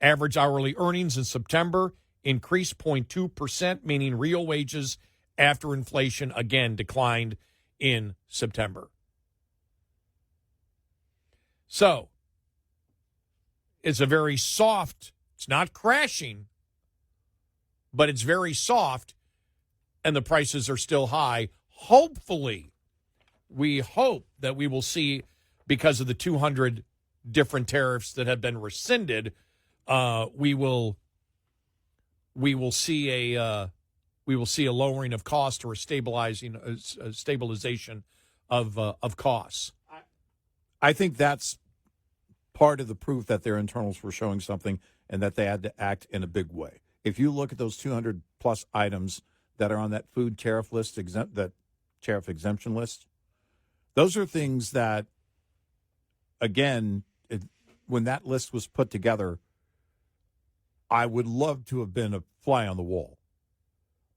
Average hourly earnings in September increased 0.2%, meaning real wages after inflation, again, declined in September. So, it's a very soft, it's not crashing, but it's very soft, and the prices are still high. Hopefully, we hope that we will see, because of the 200 different tariffs that have been rescinded, we will see a lowering of cost or a stabilization of costs. I think that's part of the proof that their internals were showing something and that they had to act in a big way. If you look at those 200 plus items that are on that food tariff list, that tariff exemption list, those are things that, again, when that list was put together, I would love to have been a fly on the wall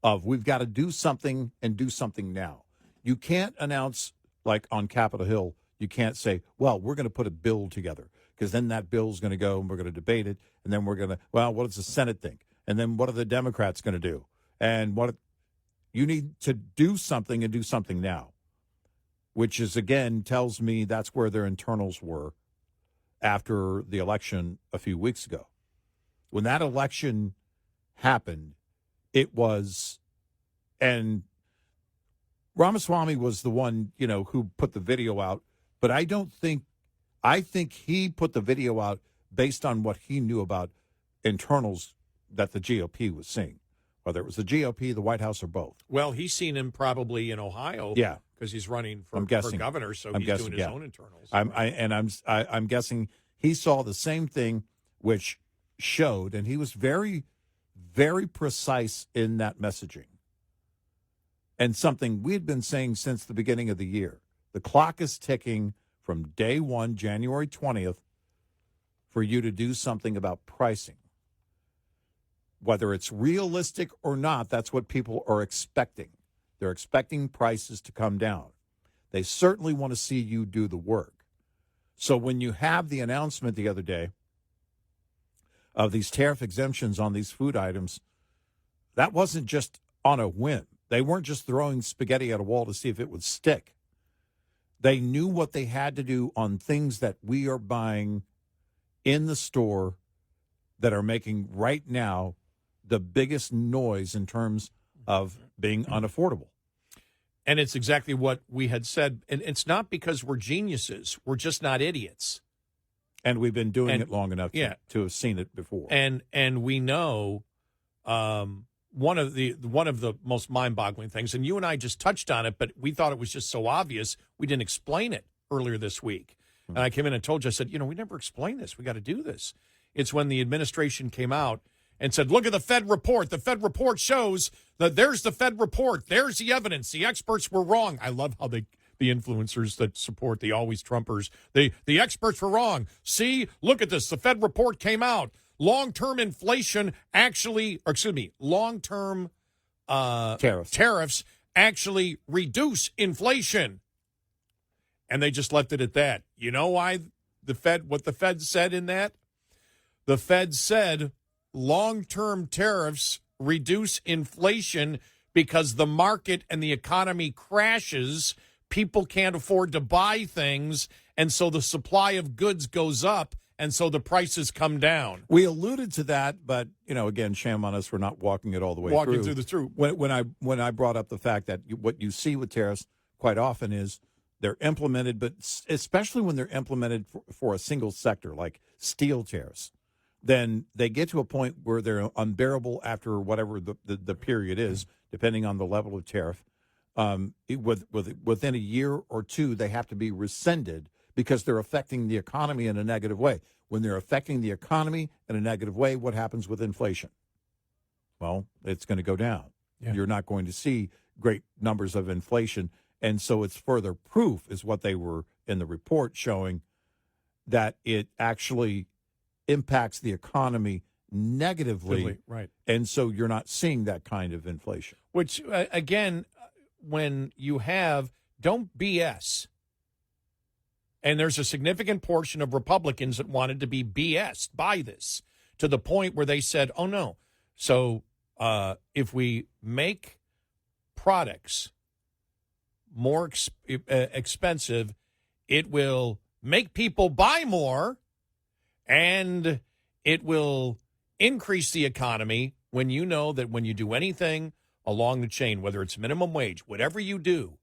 of we've got to do something and do something now. You can't announce, like on Capitol Hill, you can't say, well, we're going to put a bill together, because then that bill's going to go and we're going to debate it. And then we're going to, well, what does the Senate think? And then what are the Democrats going to do? And you need to do something and do something now, which is, again, tells me that's where their internals were after the election a few weeks ago. When that election happened, it was, and Ramaswamy was the one, who put the video out, but I think he put the video out based on what he knew about internals that the GOP was seeing, whether it was the GOP, the White House, or both. Well, he's seen him probably in Ohio, yeah, because he's running for governor, so he's doing his own internals. I'm guessing he saw the same thing, which showed, and he was very, very precise in that messaging. And something we had been saying since the beginning of the year. The clock is ticking from day one, January 20th, for you to do something about pricing. Whether it's realistic or not, that's what people are expecting. They're expecting prices to come down. They certainly want to see you do the work. So when you have the announcement the other day of these tariff exemptions on these food items, that wasn't just on a whim. They weren't just throwing spaghetti at a wall to see if it would stick. They knew what they had to do on things that we are buying in the store that are making right now the biggest noise in terms of being unaffordable. And it's exactly what we had said. And it's not because we're geniuses. We're just not idiots. And we've been doing it long enough to have seen it before. And we know one of the most mind-boggling things, and you and I just touched on it, but we thought it was just so obvious we didn't explain it earlier this week. And I came in and told you, I said, we never explained this. We got to do this. It's when the administration came out and said, look at the Fed report. The Fed report shows that there's the Fed report. There's the evidence. The experts were wrong. I love how the influencers that support the always Trumpers, the experts were wrong. See, look at this. The Fed report came out. Long-term inflation long-term tariffs actually reduce inflation. And they just left it at that. You know why what the Fed said in that? The Fed said long-term tariffs reduce inflation because the market and the economy crashes. People can't afford to buy things, and so the supply of goods goes up, and so the prices come down. We alluded to that, but, again, shame on us for not walking it all the way through. When I brought up the fact that what you see with tariffs quite often is they're implemented, but especially when they're implemented for a single sector, like steel tariffs, then they get to a point where they're unbearable after whatever the period is, depending on the level of tariff. Within a year or two, they have to be rescinded because they're affecting the economy in a negative way. When they're affecting the economy in a negative way, what happens with inflation? Well, it's going to go down. Yeah. You're not going to see great numbers of inflation. And so it's further proof, is what they were in the report showing, that it actually impacts the economy negatively. Right. And so you're not seeing that kind of inflation. Which, again, when you have, don't BS. And there's a significant portion of Republicans that wanted to be BS'd by this, to the point where they said, oh, no. So if we make products more expensive, it will make people buy more, and it will increase the economy, when you know that when you do anything along the chain, whether it's minimum wage, whatever you do,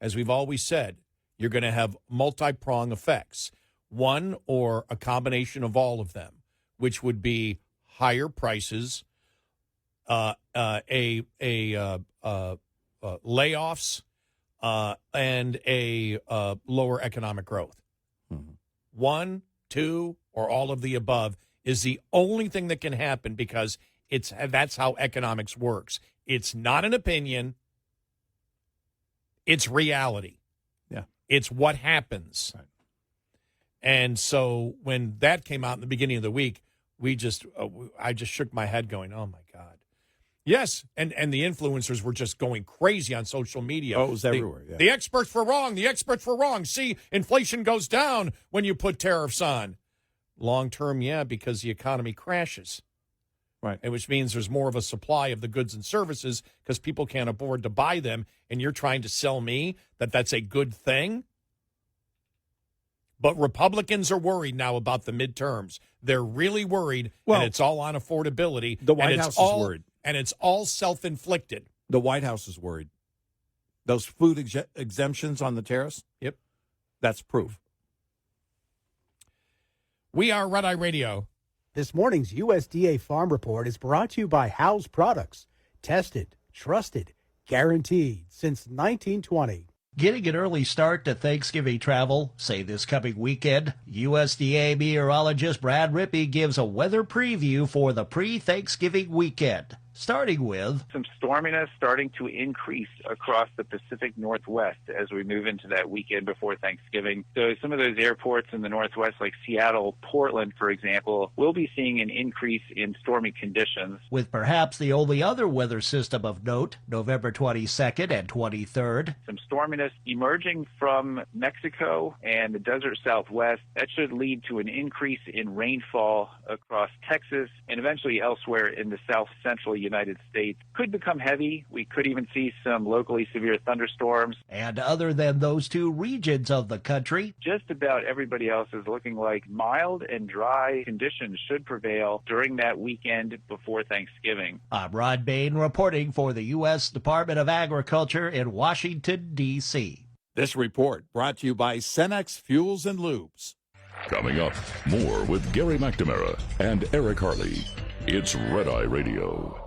as we've always said, you're going to have multi-prong effects, one or a combination of all of them, which would be higher prices, layoffs, and a lower economic growth. Mm-hmm. 1, 2, or all of the above is the only thing that can happen, because that's how economics works. It's not an opinion. It's reality. Yeah. It's what happens. Right. And so when that came out in the beginning of the week, I just shook my head going, oh, my God. Yes, and the influencers were just going crazy on social media. Oh, it was everywhere. Yeah. The experts were wrong. The experts were wrong. See, inflation goes down when you put tariffs on. Long term, yeah, because the economy crashes. Right. And which means there's more of a supply of the goods and services because people can't afford to buy them. And you're trying to sell me that that's a good thing? But Republicans are worried now about the midterms. They're really worried, and it's all on affordability. The White House is worried. And it's all self-inflicted. The White House is worried. Those food exemptions on the tariffs? Yep. That's proof. We are Red Eye Radio. This morning's USDA Farm Report is brought to you by House Products. Tested, trusted, guaranteed since 1920. Getting an early start to Thanksgiving travel, say this coming weekend, USDA meteorologist Brad Rippey gives a weather preview for the pre-Thanksgiving weekend, starting with some storminess starting to increase across the Pacific Northwest as we move into that weekend before Thanksgiving. So some of those airports in the Northwest, like Seattle, Portland, for example, will be seeing an increase in stormy conditions. With perhaps the only other weather system of note, November 22nd and 23rd. Some storminess emerging from Mexico and the desert Southwest. That should lead to an increase in rainfall across Texas and eventually elsewhere in the south central United States. Could become heavy. We could even see some locally severe thunderstorms. And other than those two regions of the country, just about everybody else is looking like mild and dry conditions should prevail during that weekend before Thanksgiving. I'm Rod Bain reporting for the U.S. Department of Agriculture in Washington, D.C. This report brought to you by Cenex Fuels and Lubes. Coming up, more with Gary McNamara and Eric Harley. It's Red Eye Radio.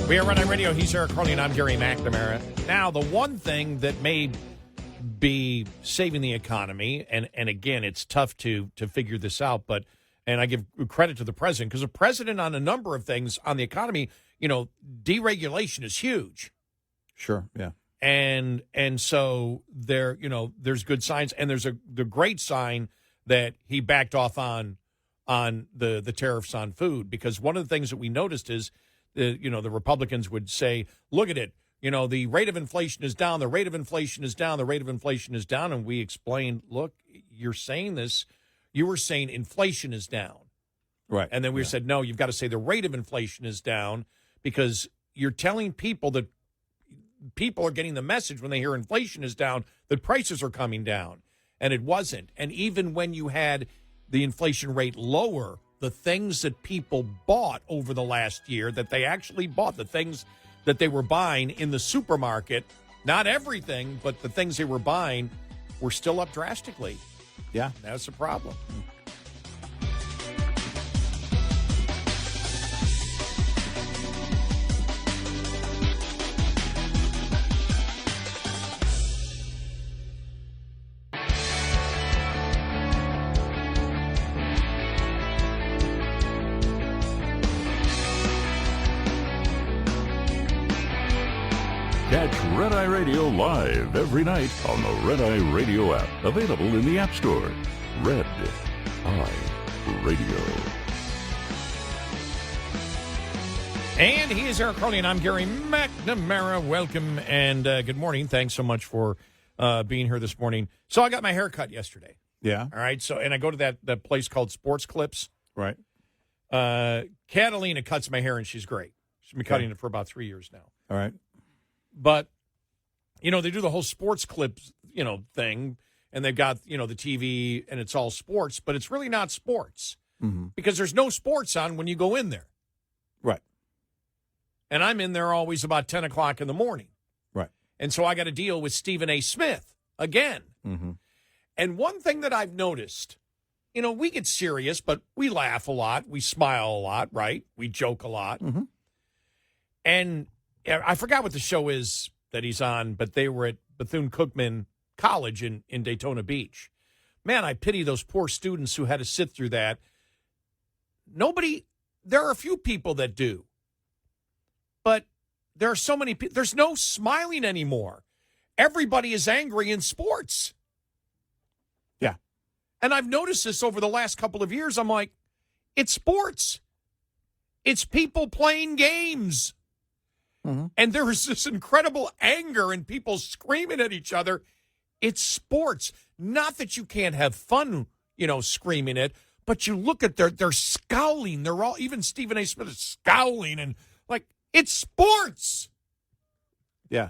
We are Red Eye Radio. He's Eric Harley, and I'm Gary McNamara. Now, the one thing that may be saving the economy, and again, it's tough to figure this out, and I give credit to the president, because the president on a number of things on the economy, deregulation is huge. Sure, yeah. And so there's good signs, and there's the great sign that he backed off on the tariffs on food, because one of the things that we noticed is the Republicans would say, look at it, the rate of inflation is down, the rate of inflation is down, the rate of inflation is down. And we explained, look, you're saying this. You were saying inflation is down. Right. And then we said, no, you've got to say the rate of inflation is down because you're telling people that people are getting the message when they hear inflation is down that prices are coming down. And it wasn't. And even when you had the inflation rate lower, the things that people bought over the last year that they actually bought, the things that they were buying in the supermarket, not everything, but the things they were buying were still up drastically. Yeah. That's a problem. Catch Red Eye Radio live every night on the Red Eye Radio app. Available in the App Store. Red Eye Radio. And he is Eric Carly, and I'm Gary McNamara. Welcome and good morning. Thanks so much for being here this morning. So I got my hair cut yesterday. Yeah. All right. So, and I go to that place called Sports Clips. Right. Catalina cuts my hair, and she's great. She's been cutting it for about 3 years now. All right. But, they do the whole sports clips, thing, and they've got, the TV, and it's all sports, but it's really not sports because there's no sports on when you go in there. Right. And I'm in there always about 10 o'clock in the morning. Right. And so I got to deal with Stephen A. Smith again. Mm-hmm. And one thing that I've noticed, we get serious, but we laugh a lot. We smile a lot, right? We joke a lot. Mm-hmm. And I forgot what the show is that he's on, but they were at Bethune-Cookman College in Daytona Beach. Man, I pity those poor students who had to sit through that. There are a few people that do. But there are so many people. There's no smiling anymore. Everybody is angry in sports. Yeah. And I've noticed this over the last couple of years. I'm like, it's sports. It's people playing games. Mm-hmm. And there is this incredible anger and people screaming at each other. It's sports. Not that you can't have fun, screaming it, but you look at they're scowling. They're all, even Stephen A. Smith is scowling and like, it's sports. Yeah.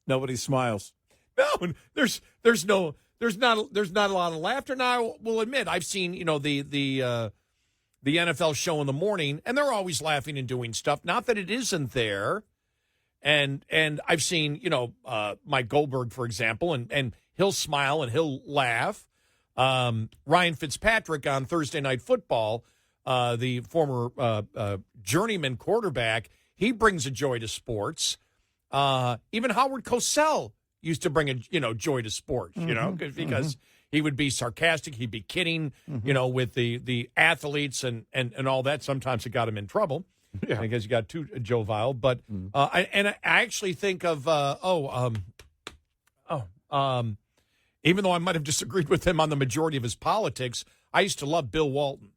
Nobody smiles. No, there's not a lot of laughter. Now, I will admit, I've seen, the NFL show in the morning, and they're always laughing and doing stuff. Not that it isn't there. And I've seen, Mike Goldberg, for example, and he'll smile and he'll laugh. Ryan Fitzpatrick on Thursday Night Football, the former journeyman quarterback, he brings a joy to sports. Even Howard Cosell used to bring a joy to sports, because he would be sarcastic, he'd be kidding, with the athletes and all that. Sometimes it got him in trouble because you got too jovial. But I actually think of even though I might have disagreed with him on the majority of his politics, I used to love Bill Walton.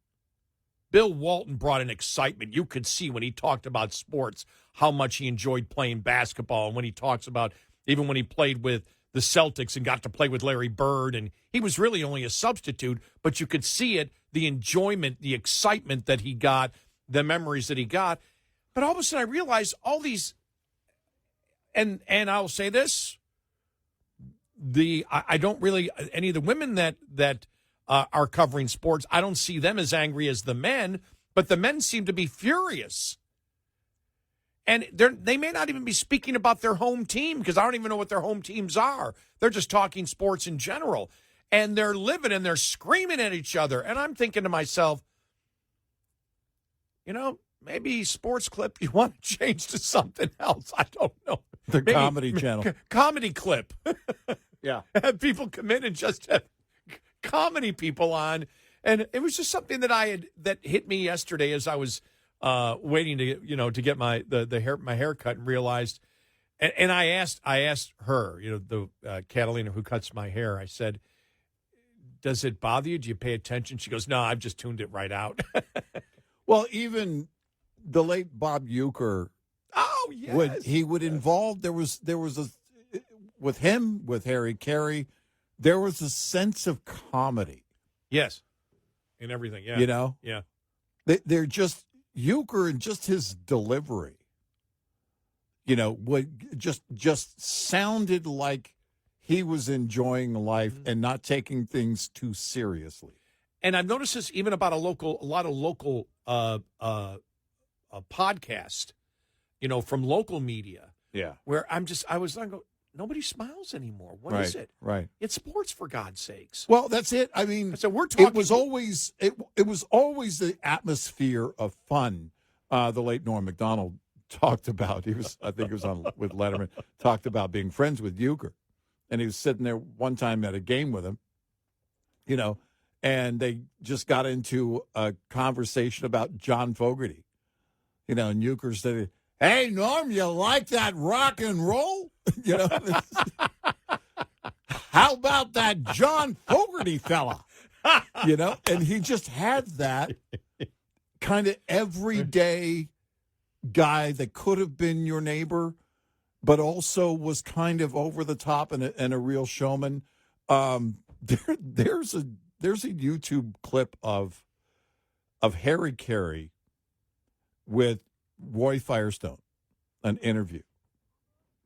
Bill Walton brought an excitement. You could see when he talked about sports how much he enjoyed playing basketball, and when he talks about even when he played with the Celtics and got to play with Larry Bird, and he was really only a substitute, but you could see it, the enjoyment, the excitement that he got, the memories that he got. But all of a sudden I realized all these, and I'll say this, I don't really, any of the women that are covering sports, I don't see them as angry as the men, but the men seem to be furious. And they may not even be speaking about their home team because I don't even know what their home teams are. They're just talking sports in general. And they're living and they're screaming at each other. And I'm thinking to myself, maybe Sports Clip, you want to change to something else. I don't know. The Comedy Channel. Comedy Clip. Yeah. Have people come in and just have comedy people on. And it was just something that hit me yesterday as I was waiting to get my haircut, and realized, and I asked her, the Catalina who cuts my hair, I said, does it bother you? Do you pay attention? She goes, no, I've just tuned it right out. Well, even the late Bob Uecker. Oh would involve. There was a with him, with Harry Carey, there was a sense of comedy. Yes, in everything. Yeah, You know, Yeah. they're just Euchre and just his delivery. You know, would just sounded like he was enjoying life and not taking things too seriously. And I've noticed this even about a lot of local podcast, you know, from local media. Yeah. Where I was like, nobody smiles anymore. What is it? Right. It's sports, for God's sakes. Well, that's it. I mean, So we're talking. it was always the atmosphere of fun. The late Norm Macdonald talked about. I think it was on with Letterman, talked about being friends with Euchre. And he was sitting there one time at a game with him, you know, and they just got into a conversation about John Fogerty. You know, and Euchre said, "Hey, Norm, you like that rock and roll? You know, how about that John Fogerty fella?" You know, and he just had that kind of everyday guy that could have been your neighbor, but also was kind of over the top and a real showman. There's a YouTube clip of Harry Carey with Roy Firestone, an interview.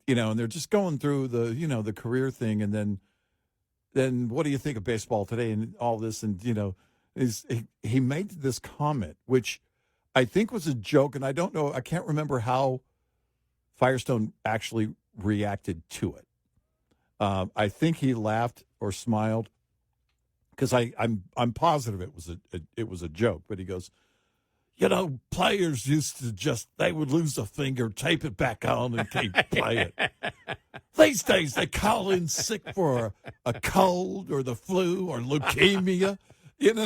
You know, and they're just going through the career thing, and then what do you think of baseball today and all this, and you know, he made this comment which I think was a joke, and I can't remember how Firestone actually reacted to it. I think he laughed or smiled because I'm positive it was a joke. But he goes, you know, players used to they would lose a finger, tape it back on, and keep playing. These days they call in sick for a cold or the flu or leukemia. You know.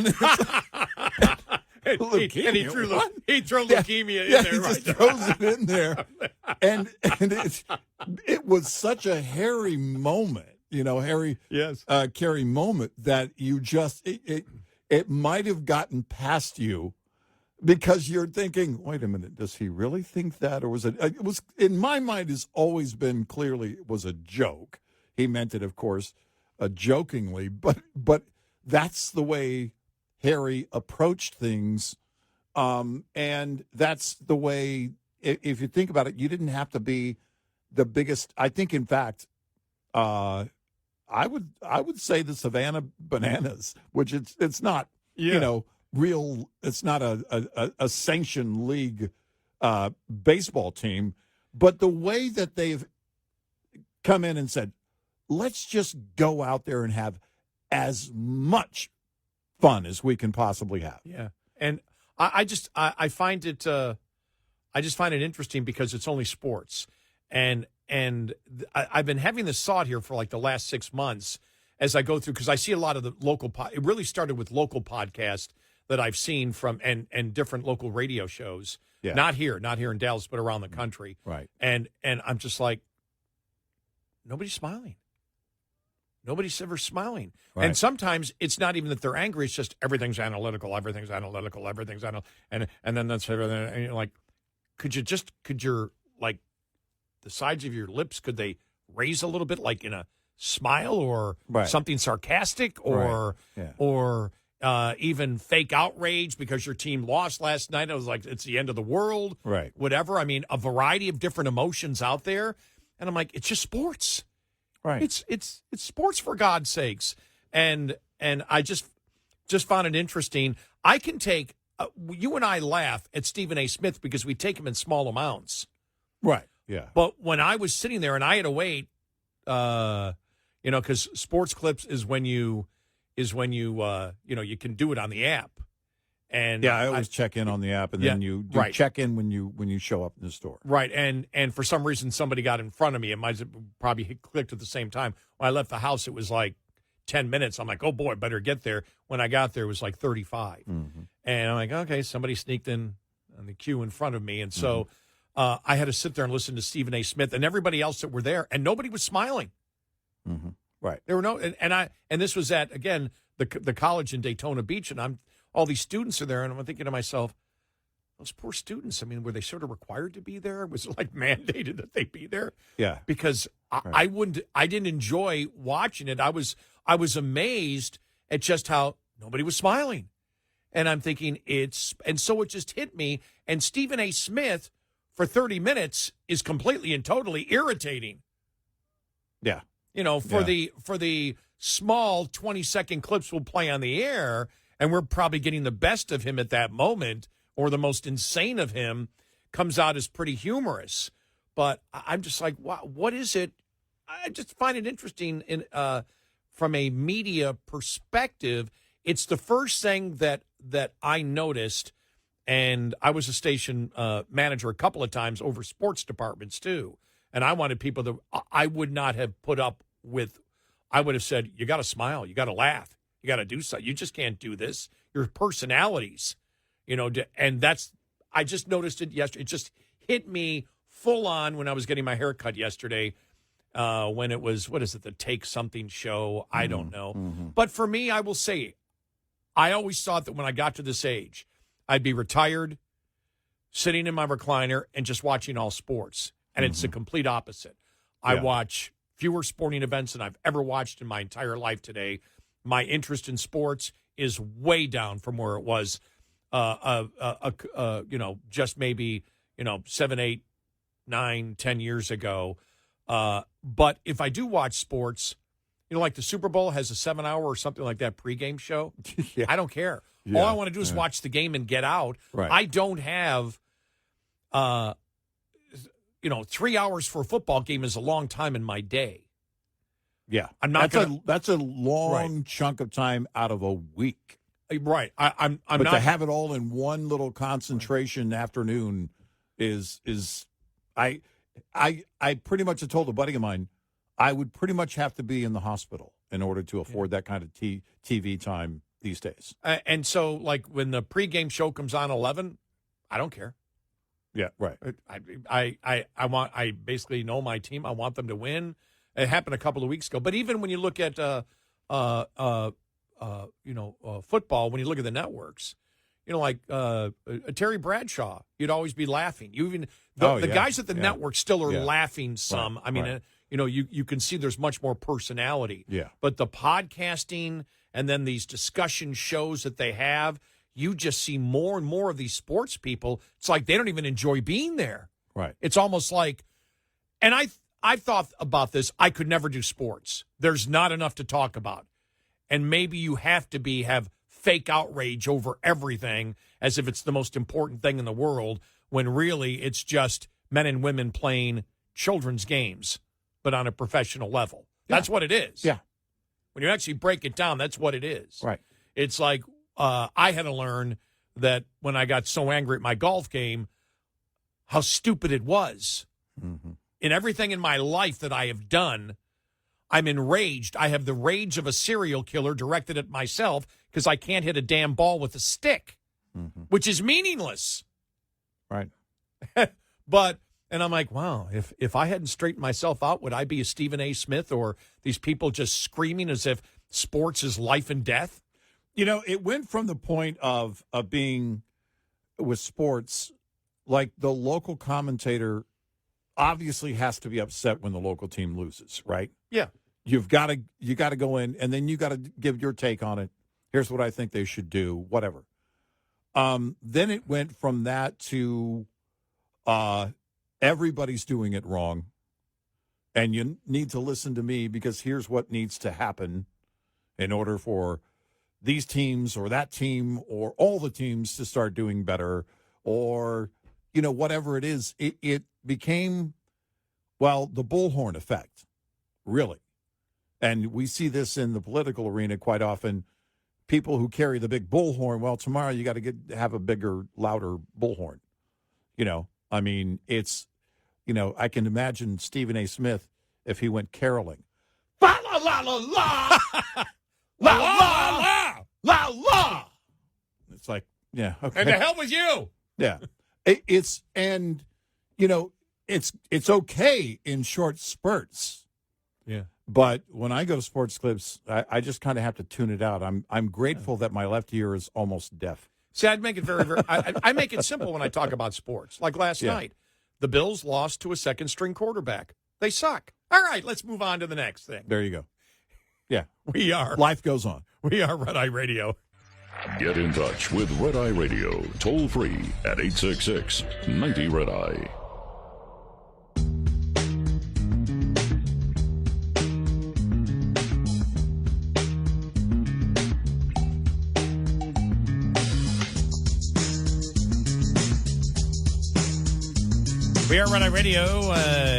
And he threw leukemia in there. He just throws it in there, and it was such a Harry moment, you know, Carey moment that you just it might have gotten past you because you're thinking, wait a minute, does he really think that, or was it? It was in my mind has always been clearly it was a joke. He meant it, of course, jokingly, but that's the way Harry approached things, and that's the way. If you think about it, you didn't have to be the biggest. I think, in fact, I would say the Savannah Bananas, which it's not, you know, real. It's not a sanctioned league baseball team, but the way that they've come in and said, let's just go out there and have as much fun as we can possibly have. Yeah, and I find it I just find it interesting because it's only sports, and I've been having this thought here for like the last 6 months as I go through, because I see a lot of the local. It really started with local podcasts that I've seen from and different local radio shows. Yeah. Not here in Dallas, but around the country. Right. And I'm just like, nobody's smiling. Nobody's ever smiling. Right. And sometimes it's not even that they're angry. It's just everything's analytical. And then that's everything. And you're like, could your, like, the sides of your lips, could they raise a little bit, like in a smile or something sarcastic or even fake outrage because your team lost last night? I was like, it's the end of the world. Right. Whatever. I mean, a variety of different emotions out there. And I'm like, it's just sports. Right. It's sports, for God's sakes. And I just found it interesting. I can take you and I laugh at Stephen A. Smith because we take him in small amounts. Right. Yeah. But when I was sitting there and I had to wait, because Sports Clips is when you you can do it on the app. And yeah, I always check in on the app, and then you check in when you show up in the store. Right, and for some reason somebody got in front of me. It might have probably clicked at the same time. When I left the house, it was like 10 minutes. I'm like, oh boy, better get there. When I got there, it was like 35, and I'm like, okay, somebody sneaked in on the queue in front of me, and so I had to sit there and listen to Stephen A. Smith and everybody else that were there, and nobody was smiling. Right, there were no, and this was at again the college in Daytona Beach, and all these students are there, and I'm thinking to myself, those poor students, I mean, were they sort of required to be there? Was it like mandated that they be there? Yeah. Because I didn't enjoy watching it. I was amazed at just how nobody was smiling. And I'm thinking and so it just hit me. And Stephen A. Smith for 30 minutes is completely and totally irritating. Yeah. For the small 20-second clips we'll play on the air, and we're probably getting the best of him at that moment, or the most insane of him comes out as pretty humorous. But I'm just like, wow, what is it? I just find it interesting from a media perspective. It's the first thing that I noticed, and I was a station manager a couple of times over sports departments too, and I wanted people that I would not have put up with. I would have said, you got to smile, you got to laugh, you got to do something. You just can't do this. Your personalities. And I just noticed it yesterday. It just hit me full on when I was getting my hair cut yesterday, when it was, the Take Something show? I don't know. Mm-hmm. But for me, I will say, I always thought that when I got to this age, I'd be retired, sitting in my recliner, and just watching all sports. And it's the complete opposite. I watch fewer sporting events than I've ever watched in my entire life today. My interest in sports is way down from where it was just maybe, 7, 8, 9, 10 years ago. But if I do watch sports, like the Super Bowl has a 7-hour or something like that pregame show, I don't care. Yeah. All I want to do is watch the game and get out. Right. I don't have, 3 hours for a football game is a long time in my day. Yeah. I'm not that's a long chunk of time out of a week. Right. I'm but not to have it all in one little concentration afternoon is I pretty much have told a buddy of mine I would pretty much have to be in the hospital in order to afford that kind of TV time these days. And so, like, when the pregame show comes on 11, I don't care. Yeah, right. I basically know my team. I want them to win. It happened a couple of weeks ago. But even when you look at football, when you look at the networks, Terry Bradshaw, you'd always be laughing. The guys at the network still are laughing some. Right. I mean, you can see there's much more personality. Yeah. But the podcasting and then these discussion shows that they have, you just see more and more of these sports people. It's like they don't even enjoy being there. Right. It's almost like, and I've thought about this. I could never do sports. There's not enough to talk about. And maybe you have to have fake outrage over everything as if it's the most important thing in the world, when really it's just men and women playing children's games, but on a professional level. Yeah. That's what it is. Yeah. When you actually break it down, that's what it is. Right. It's like I had to learn that when I got so angry at my golf game, how stupid it was. Mm-hmm. In everything in my life that I have done, I'm enraged. I have the rage of a serial killer directed at myself because I can't hit a damn ball with a stick, which is meaningless. Right. And I'm like, wow, if I hadn't straightened myself out, would I be a Stephen A. Smith, or these people just screaming as if sports is life and death? It went from the point of being with sports, like the local commentator obviously has to be upset when the local team loses, right? Yeah. You got to go in, and then you got to give your take on it. Here's what I think they should do, whatever. Then it went from that to everybody's doing it wrong, and you need to listen to me because here's what needs to happen in order for these teams or that team or all the teams to start doing better, or whatever it is. It became, the bullhorn effect, really. And we see this in the political arena quite often. People who carry the big bullhorn, tomorrow you got to have a bigger, louder bullhorn. I mean, it's, I can imagine Stephen A. Smith if he went caroling. La la la la la, la la la la la. It's like, yeah, okay. And the hell with you. Yeah, it's okay in short spurts. Yeah. But when I go to sports clips, I just kind of have to tune it out. I'm grateful that my left ear is almost deaf. See, I'd make it very I make it simple when I talk about sports. Like last night, the Bills lost to a second-string quarterback. They suck. All right, let's move on to the next thing. There you go. Yeah. We are. Life goes on. We are Red Eye Radio. Get in touch with Red Eye Radio, toll free at 866-90-RED-EYE. We are Red Eye Radio.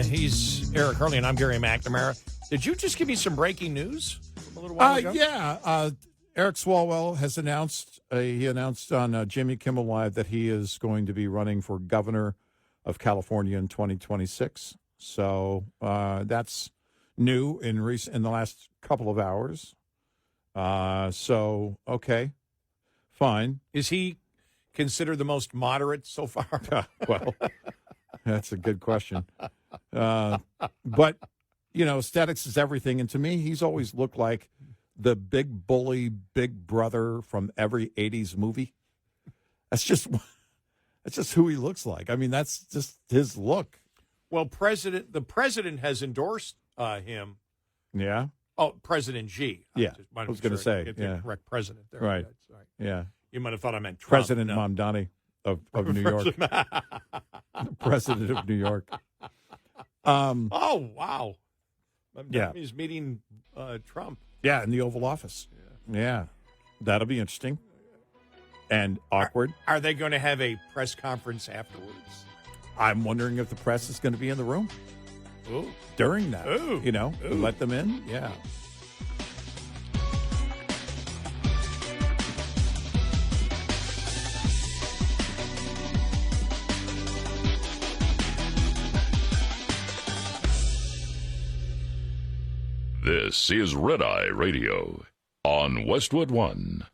He's Eric Hurley, and I'm Gary McNamara. Did you just give me some breaking news a little while ago? Yeah. Eric Swalwell has announced, he announced on Jimmy Kimmel Live that he is going to be running for governor of California in 2026. So that's new in the last couple of hours. So, okay, fine. Is he considered the most moderate so far? Well, that's a good question. But, you know, aesthetics is everything. And to me, he's always looked like the big bully, big brother from every 80s movie. That's just who he looks like. I mean, that's just his look. Well, the president has endorsed him. Yeah. Oh, President Xi. Yeah. I was going to say. Get yeah. the correct president there. Right. That's right. Yeah. You might have thought I meant Trump. President Mamdani of New York. The president of New York. Oh, wow. Yeah. He's meeting Trump. Yeah, in the Oval Office. Yeah. That'll be interesting. And awkward. Are they going to have a press conference afterwards? I'm wondering if the press is going to be in the room. Ooh. During that. Ooh. You know, Ooh. let them in. Yeah. This is Red Eye Radio on Westwood One.